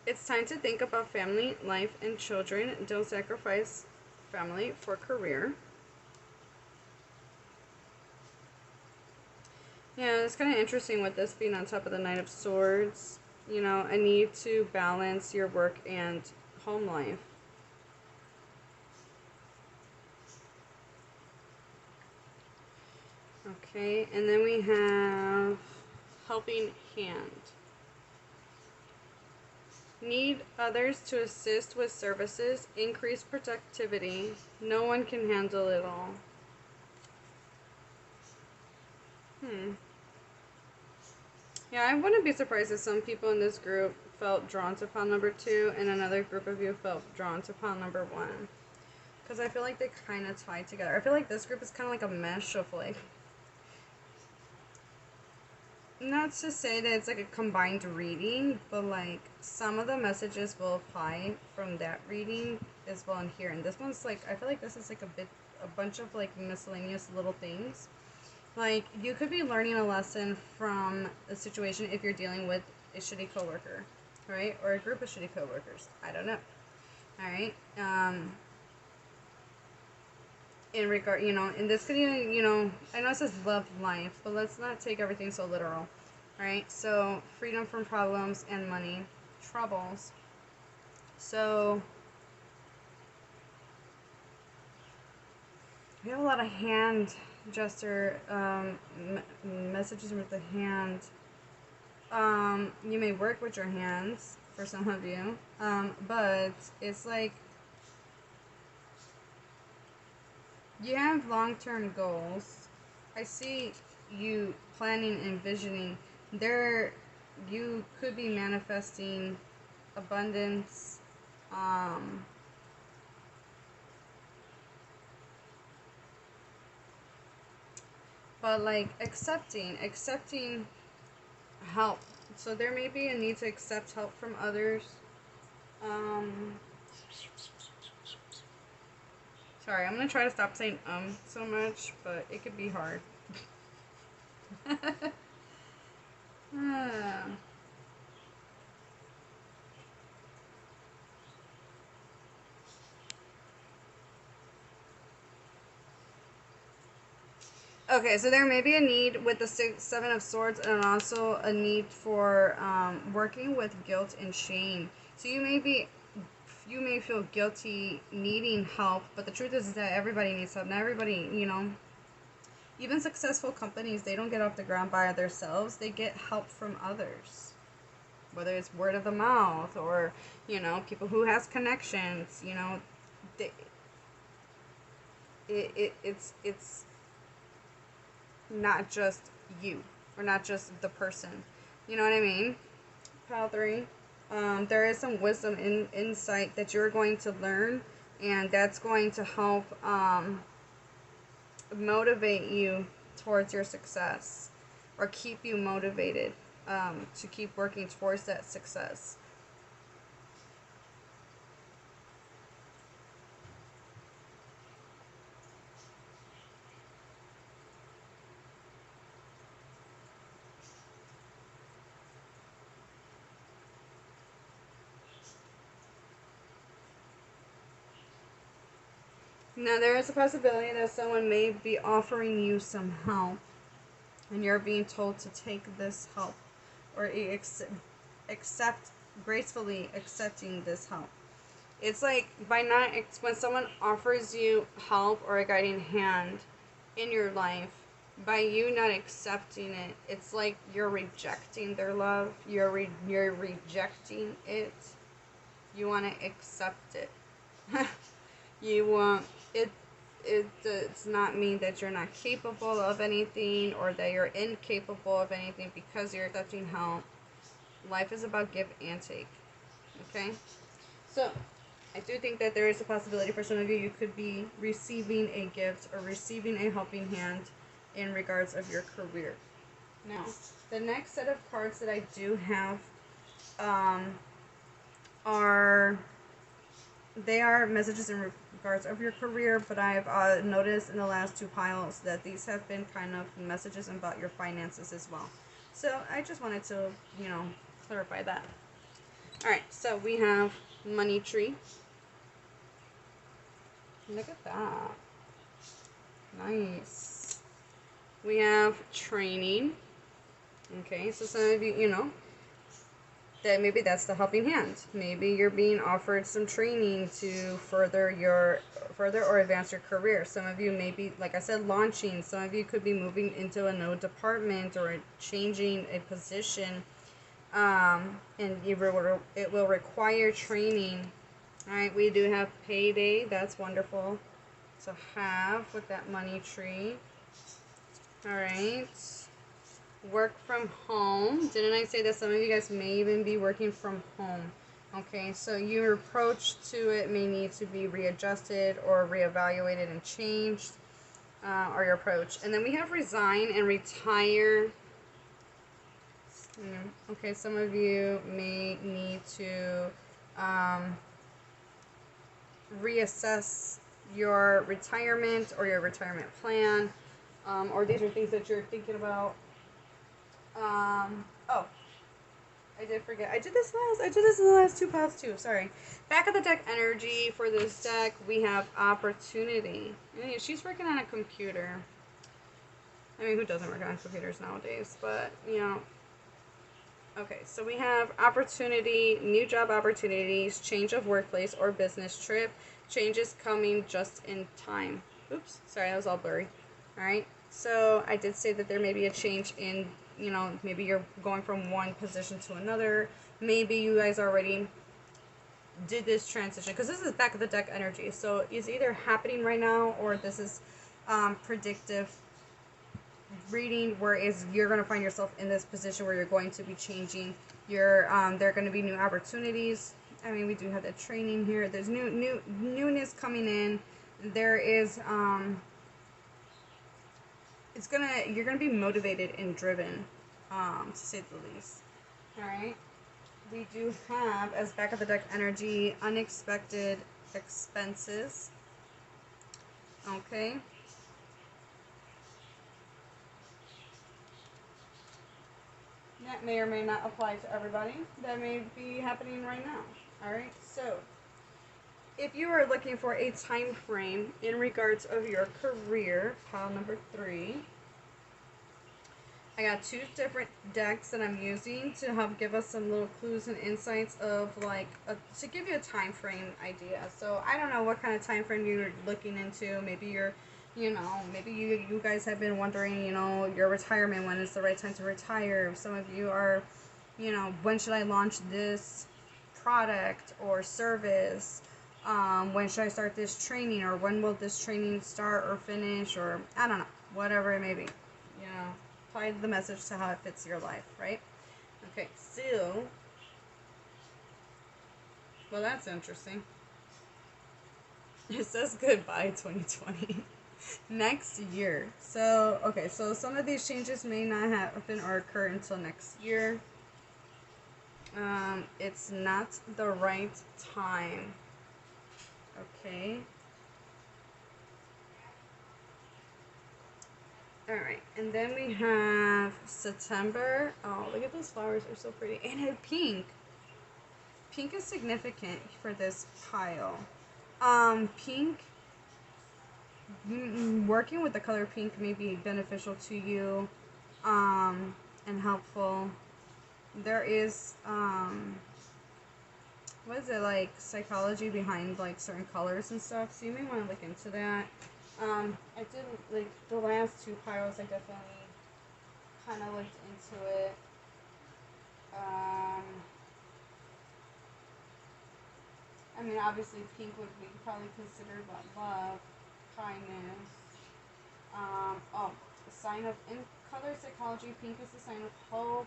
It's time to think about family, life, and children. Don't sacrifice family for career. Yeah, it's kind of interesting with this being on top of the Knight of Swords. You know, a need to balance your work and home life. Okay, and then we have helping hand. Need others to assist with services, increase productivity. No one can handle it all. Yeah, I wouldn't be surprised if some people in this group felt drawn to pile number 2 and another group of you felt drawn to pile number 1. Because I feel like they kind of tie together. I feel like this group is kind of like a mesh of like... Not to say that it's like a combined reading, but like some of the messages will apply from that reading as well in here. And this one's like, I feel like this is like a bunch of like miscellaneous little things. Like you could be learning a lesson from a situation if you're dealing with a shitty coworker, right? Or a group of shitty coworkers. I don't know. All right. In regard, you know, and this could even, you know, I know it says love life, but let's not take everything so literal. Alright, so freedom from problems and money troubles. So we have a lot of hand gesture messages with the hand. You may work with your hands for some of you, but it's like you have long-term goals. I see you planning, envisioning. There, you could be manifesting abundance. But like accepting help. So there may be a need to accept help from others. Sorry, I'm gonna try to stop saying so much, but it could be hard. Okay, so there may be a need with the Seven of Swords, and also a need for working with guilt and shame. So you may feel guilty needing help, but the truth is that everybody needs help. Not everybody, you know, even successful companies, they don't get off the ground by themselves. They get help from others, whether it's word of the mouth or, you know, people who has connections. You know, it's not just you or not just the person. You know what I mean? Pile 3. There is some wisdom and insight that you're going to learn, and that's going to help motivate you towards your success, or keep you motivated to keep working towards that success. Now, there is a possibility that someone may be offering you some help, and you're being told to take this help, or accept, gracefully accepting this help. It's like when someone offers you help or a guiding hand in your life, by you not accepting it, it's like you're rejecting their love. You're rejecting it. You want to accept it. You want it. It does not mean that you're not capable of anything, or that you're incapable of anything because you're accepting help. Life is about give and take. Okay? So, I do think that there is a possibility for some of you, you could be receiving a gift or receiving a helping hand in regards of your career. Now, the next set of cards that I do have are messages in regards of your career, but I've noticed in the last two piles that these have been kind of messages about your finances as well. So I just wanted to, clarify that. All right, so we have money tree. Look at that. Nice. We have training. Okay, so some of you, that maybe that's the helping hand. Maybe you're being offered some training to further or advance your career. Some of you may be, like I said, launching. Some of you could be moving into a new department or changing a position. And it will require training. All right, we do have payday. That's wonderful to have with that money tree. All right. Work from home. Didn't I say that some of you guys may even be working from home? Okay, so your approach to it may need to be readjusted or reevaluated and changed, or your approach. And then we have resign and retire. Okay, some of you may need to reassess your retirement or your retirement plan, or these are things that you're thinking about. Oh, I did forget. I did this in the last two piles too. Sorry. Back of the deck energy for this deck, we have opportunity. She's working on a computer. I mean, who doesn't work on computers nowadays? But, Okay, so we have opportunity, new job opportunities, change of workplace or business trip, changes coming just in time. Oops, sorry, that was all blurry. All right, so I did say that there may be a change in, maybe you're going from one position to another. Maybe you guys already did this transition, because this is back of the deck energy. So it's either happening right now or this is predictive reading, whereas you're going to find yourself in this position where you're going to be changing your there are going to be new opportunities. I mean, we do have that training here. There's newness coming in. There is you're gonna be motivated and driven, to say the least. All right, we do have, as back of the deck energy, unexpected expenses. Okay. That may or may not apply to everybody. That may be happening right now. Alright, so if you are looking for a time frame in regards of your career, pile number 3, I got 2 different decks that I'm using to help give us some little clues and insights of to give you a time frame idea. So I don't know what kind of time frame you're looking into. Maybe you're maybe you guys have been wondering, your retirement, when is the right time to retire. Some of you are, when should I launch this product or service? When should I start this training, or when will this training start or finish, or I don't know, whatever it may be. Apply the message to how it fits your life, right? Okay, so, well, that's interesting. It says goodbye 2020. Next year. So, okay, so some of these changes may not happen or occur until next year. It's not the right time. Okay. Alright, and then we have September. Oh, look at those flowers, they're so pretty. And pink. Pink is significant for this pile. Pink, working with the color pink may be beneficial to you, and helpful. There is, what is it, like, psychology behind, like, certain colors and stuff, so you may want to look into that. I did, like, the last 2 piles, I definitely kind of looked into it. I mean, obviously, pink would be probably considered like love, kindness. A sign of, in color psychology, pink is a sign of hope.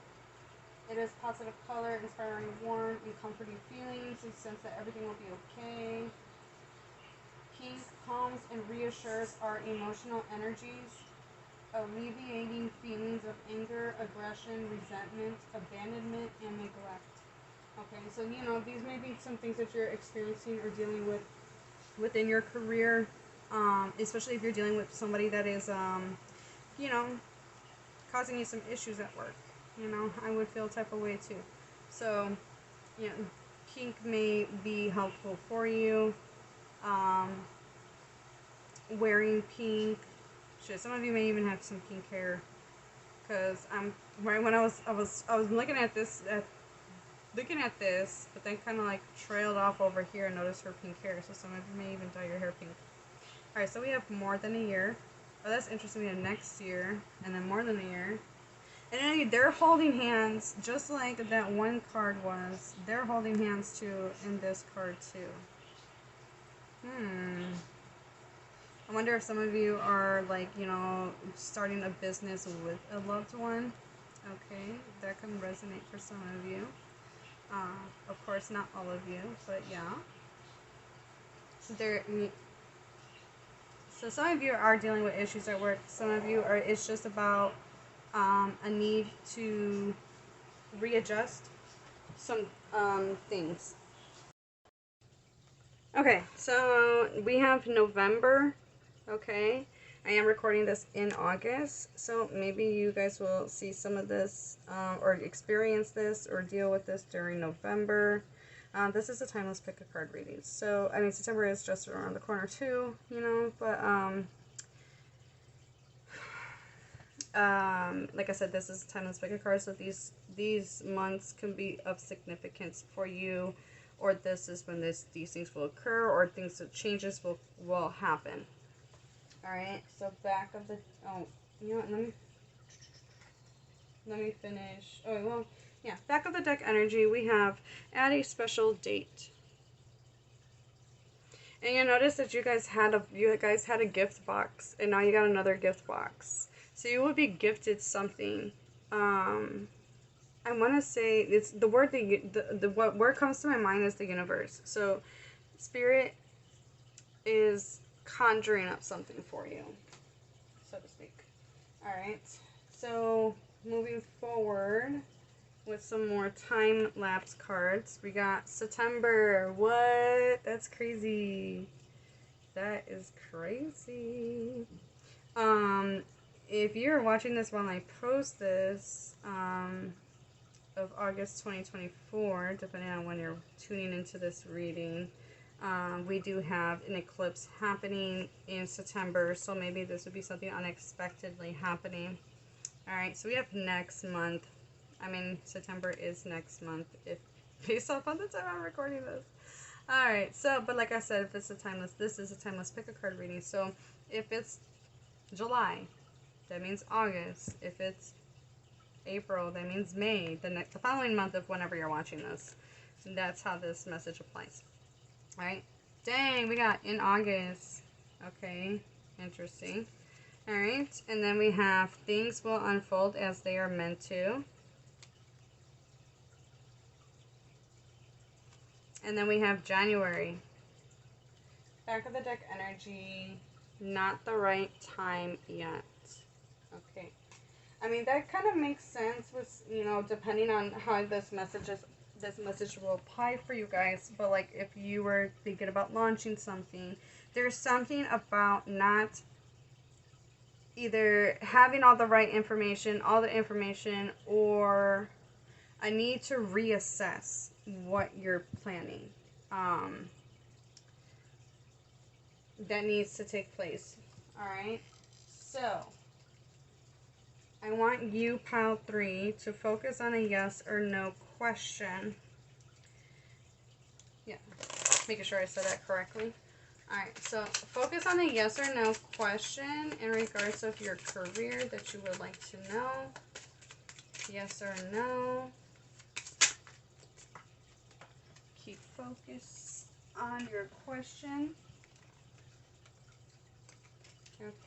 It is positive color, inspiring warm and comforting feelings, a sense that everything will be okay. Pink calms and reassures our emotional energies. alleviating feelings of anger, aggression, resentment, abandonment, and neglect. Okay, so these may be some things that you're experiencing or dealing with within your career, especially if you're dealing with somebody that is, you know, causing you some issues at work. I would feel a type of way too. So, you know, pink may be helpful for you. Wearing pink. Shit, some of you may even have some pink hair. Cause right when I was looking at this, but then kind of like trailed off over here and noticed her pink hair. So some of you may even dye your hair pink. All right, so we have more than a year. Oh, that's interesting. We have next year, and then more than a year. And then they're holding hands, just like that one card was. They're holding hands too in this card too. I wonder if some of you are like, starting a business with a loved one. Okay, that can resonate for some of you. Of course, not all of you, but yeah. So some of you are dealing with issues at work. Some of you are. It's just about a need to readjust some things. Okay, so we have November. Okay, I am recording this in August, so maybe you guys will see some of this or experience this or deal with this during November. This is a timeless pick a card reading. So, I mean, September is just around the corner too, but like I said, this is a timeless pick a card, so these months can be of significance for you, or this is when these things will occur, or changes will happen. All right, so back of the let me finish. Oh well, yeah. Back of the deck energy, we have add a special date, and you notice that you guys had a gift box, and now you got another gift box. So you will be gifted something. I want to say it's the word what word comes to my mind is the universe. So spirit is conjuring up something for you, so to speak. All right, so moving forward with some more time lapse cards, we got September. What? That's crazy. That is crazy. If you're watching this while I post this, of August 2024, depending on when you're tuning into this reading, we do have an eclipse happening in September, so maybe this would be something unexpectedly happening. Alright, so we have next month. I mean, September is next month, if based off on the time I'm recording this. Alright, so, but like I said, this is a timeless pick a card reading. So, if it's July, that means August. If it's April, that means May, the following month of whenever you're watching this. And that's how this message applies. Alright, dang, we got in August. Okay, interesting. Alright, and then we have things will unfold as they are meant to. And then we have January. Back of the deck energy, not the right time yet. Okay. I mean, that kind of makes sense with, depending on how this message will apply for you guys. But like, if you were thinking about launching something, there's something about not either having all the information, or a need to reassess what you're planning. That needs to take place. Alright? So, I want you, pile 3, to focus on a yes or no question. Yeah, making sure I said that correctly. Alright, so focus on a yes or no question in regards of your career that you would like to know. Yes or no. Keep focus on your question.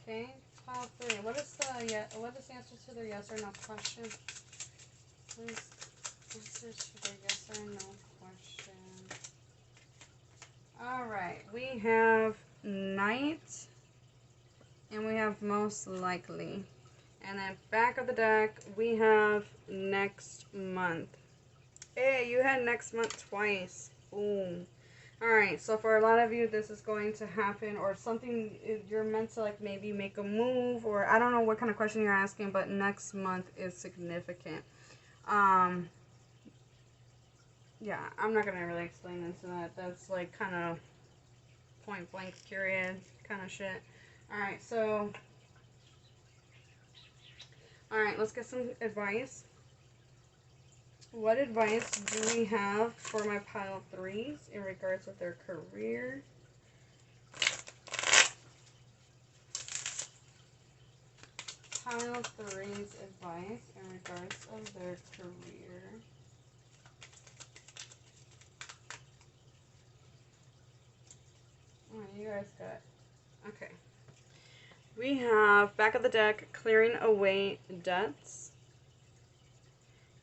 Okay, pile 3. What is the answer to the yes or no question? Please answer to the yes or no question. Alright, we have night and we have most likely. And then back of the deck, we have next month. Hey, you had next month twice. Boom. Alright, so for a lot of you, this is going to happen, or something, you're meant to, like, maybe make a move, or I don't know what kind of question you're asking, but next month is significant. Yeah, I'm not going to really explain into that. That's, like, kind of point blank, period, kind of shit. Alright, so, alright, let's get some advice. What advice do we have for my pile 3s in regards with their career? Pile 3's advice in regards of their career. Oh, you guys got... Okay. We have, back of the deck, clearing away debts.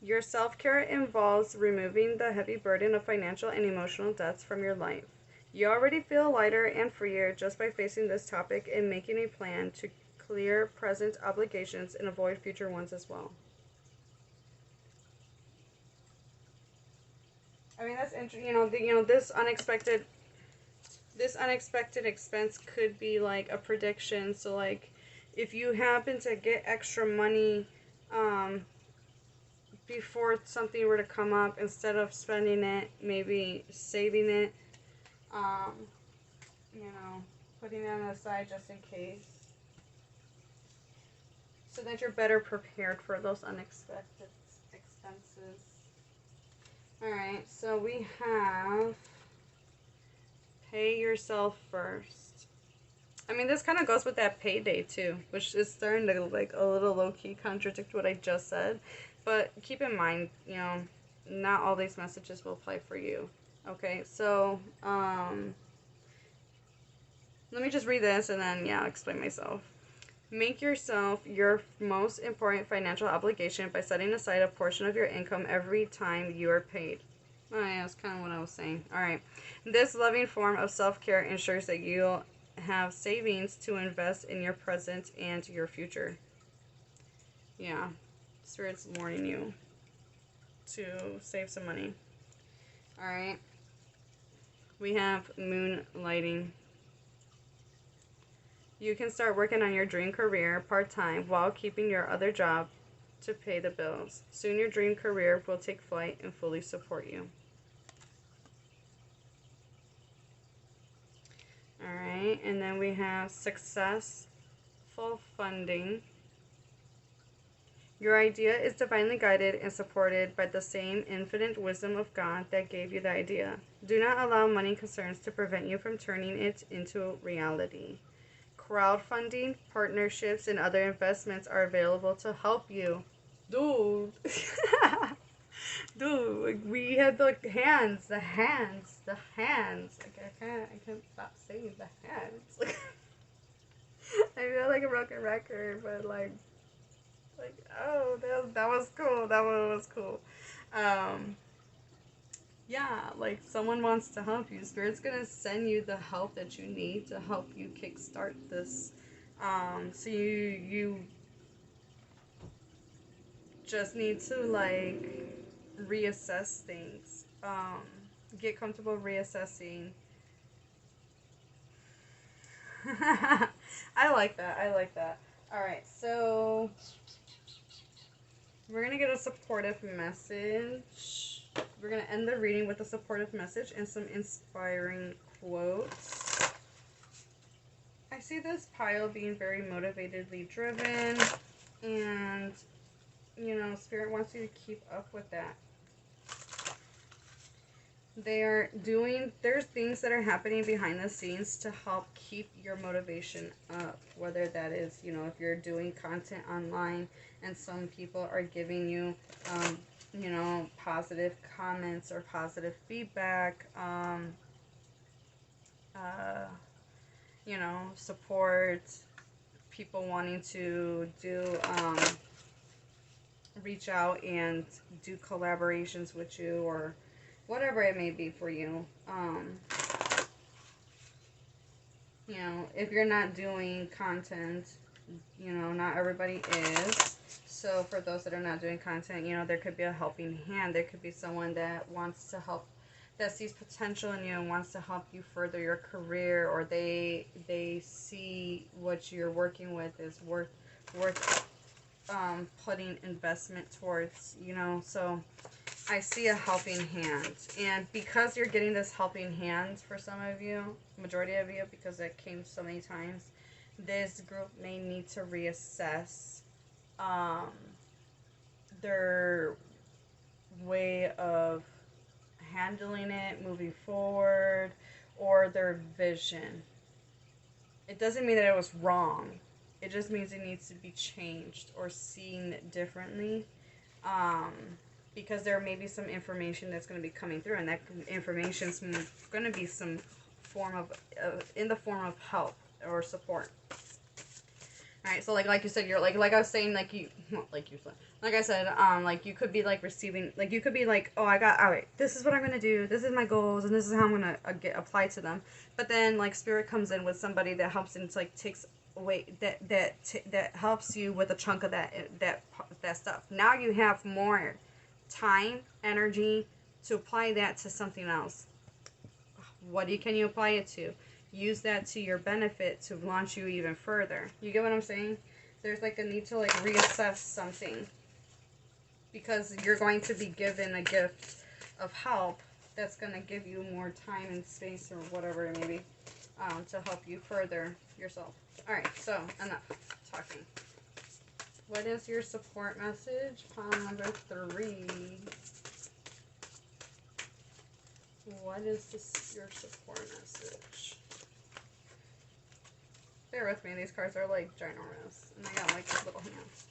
Your self-care involves removing the heavy burden of financial and emotional debts from your life. You already feel lighter and freer just by facing this topic and making a plan to clear present obligations and avoid future ones as well. I mean, that's interesting. This unexpected expense could be like a prediction. So, like, if you happen to get extra money, before something were to come up, instead of spending it, maybe saving it, putting it aside just in case, so that you're better prepared for those unexpected expenses. Alright, so we have pay yourself first. I mean, this kind of goes with that payday too, which is starting to, like, a little low-key contradict what I just said. But keep in mind, not all these messages will apply for you. Okay, so, let me just read this and then, I'll explain myself. Make yourself your most important financial obligation by setting aside a portion of your income every time you are paid. Oh, yeah, that's kind of what I was saying. Alright. This loving form of self-care ensures that you'll have savings to invest in your present and your future. Yeah. Spirit's warning you to save some money. Alright. We have moonlighting. You can start working on your dream career part-time while keeping your other job to pay the bills. Soon your dream career will take flight and fully support you. Alright, and then we have successful funding. Your idea is divinely guided and supported by the same infinite wisdom of God that gave you the idea. Do not allow money concerns to prevent you from turning it into reality. Crowdfunding, partnerships, and other investments are available to help you. Dude. Dude, we had the hands. Like, I can't stop saying the hands. Like, I feel like a broken record, but like, oh, that was cool. That one was cool. Yeah, like, someone wants to help you. Spirit's gonna send you the help that you need to help you kickstart this. So you just need to, like, reassess things. Get comfortable reassessing. I like that. Alright, so we're gonna get a supportive message. We're going to end the reading with a supportive message and some inspiring quotes. I see this pile being very motivatedly driven, and, Spirit wants you to keep up with that. There's things that are happening behind the scenes to help keep your motivation up, whether that is, if you're doing content online and some people are giving you, positive comments or positive feedback, support, people wanting to reach out and do collaborations with you, or whatever it may be for you. If you're not doing content, you know, not everybody is. So for those that are not doing content, you know, there could be a helping hand. There could be someone that wants to help, that sees potential in you and wants to help you further your career, or they see what you're working with is worth putting investment towards, you know. So I see a helping hand, and because you're getting this helping hand for some of you, majority of you, because it came so many times, this group may need to reassess their way of handling it, moving forward, or their vision. It doesn't mean that it was wrong. It just means it needs to be changed or seen differently. Because there may be some information that's going to be coming through, and that information is going to be some form of, in the form of help or support. All right, so like you said, you're like I was saying, like you said, like I said, like you could be like receiving, like you could be like, oh, all right, this is what I'm gonna do, this is my goals, and this is how I'm gonna apply to them. But then like spirit comes in with somebody that helps, and it's like takes away that helps you with a chunk of that stuff. Now you have more time, energy to apply that to something else. What can you apply it to? Use that to your benefit to launch you even further. You get what I'm saying? There's like a need to like reassess something, because you're going to be given a gift of help that's going to give you more time and space or whatever it may be, to help you further yourself. Alright, so enough talking. What is your support message? Pile number 3. What is your support message? Bear with me, these cards are like ginormous, and they got like these little hands.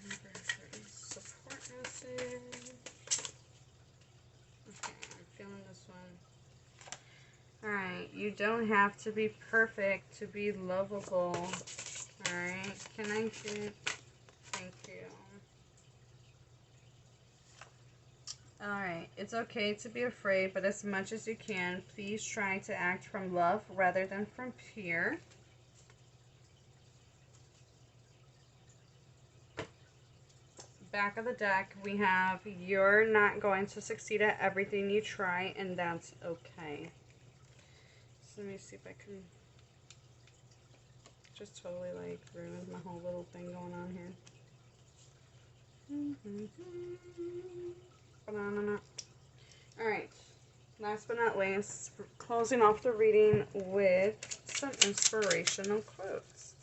Number 3, support message. Okay, I'm feeling this one. Alright, you don't have to be perfect to be lovable. Alright, can I get... Thank you. Alright, it's okay to be afraid, but as much as you can, please try to act from love rather than from fear. Back of the deck, we have, you're not going to succeed at everything you try, and that's okay. So let me see if I can just totally like ruin my whole little thing going on here. Alright, last but not least, closing off the reading with some inspirational quotes.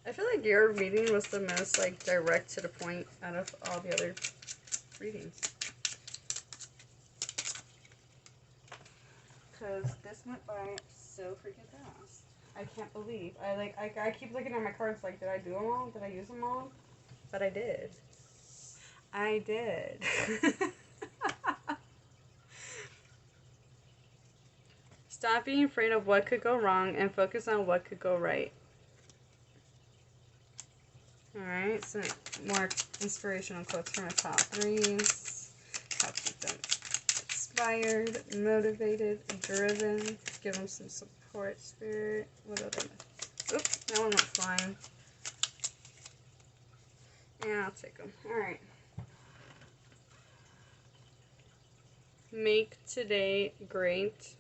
I feel like your reading was the most like direct to the point out of all the other readings. Because this went by so freaking fast. I can't believe. I keep looking at my cards like, did I do them all? Did I use them all? But I did. I did. Stop being afraid of what could go wrong and focus on what could go right. Alright, so more inspirational quotes from my top 3s. Help keep them inspired, motivated, driven. Give them some support spirit. What other? Oops, that one went flying. Yeah, I'll take them. Alright. Make today great.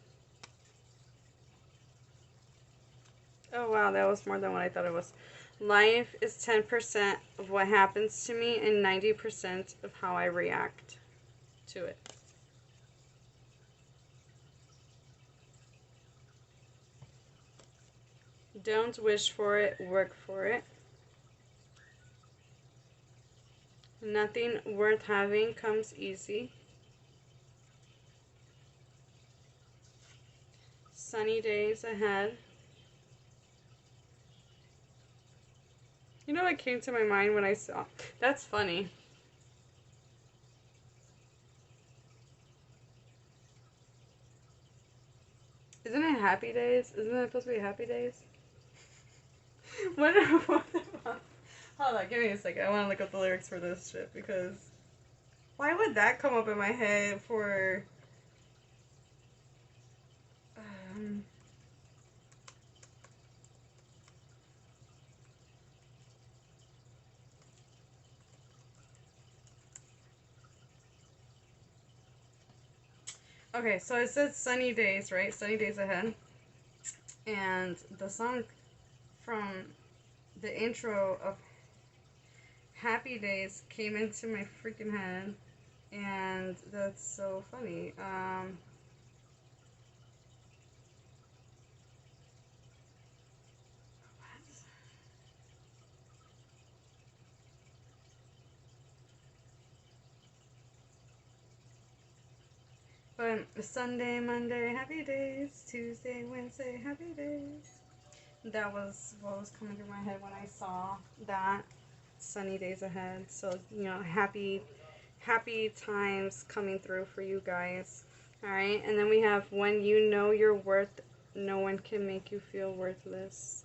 Oh wow, that was more than what I thought it was. Life is 10% of what happens to me and 90% of how I react to it. Don't wish for it, work for it. Nothing worth having comes easy. Sunny days ahead. You know what came to my mind when I saw... That's funny. Isn't it happy days? Isn't it supposed to be happy days? What the fuck? Hold on, give me a second. I want to look up the lyrics for this shit because... Why would that come up in my head for... Okay, so it says sunny days, right? Sunny days ahead. And the song from the intro of Happy Days came into my freaking head. And that's so funny. But Sunday, Monday, happy days. Tuesday, Wednesday, happy days. That was what was coming through my head when I saw that. Sunny days ahead. So, you know, happy times coming through for you guys. Alright, and then we have when you know your worth, no one can make you feel worthless.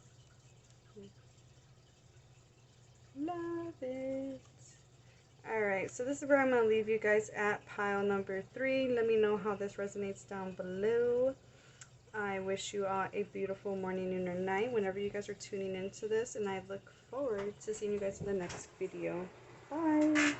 Love it. Alright, so this is where I'm going to leave you guys at pile number 3. Let me know how this resonates down below. I wish you all a beautiful morning, noon, or night whenever you guys are tuning into this. And I look forward to seeing you guys in the next video. Bye!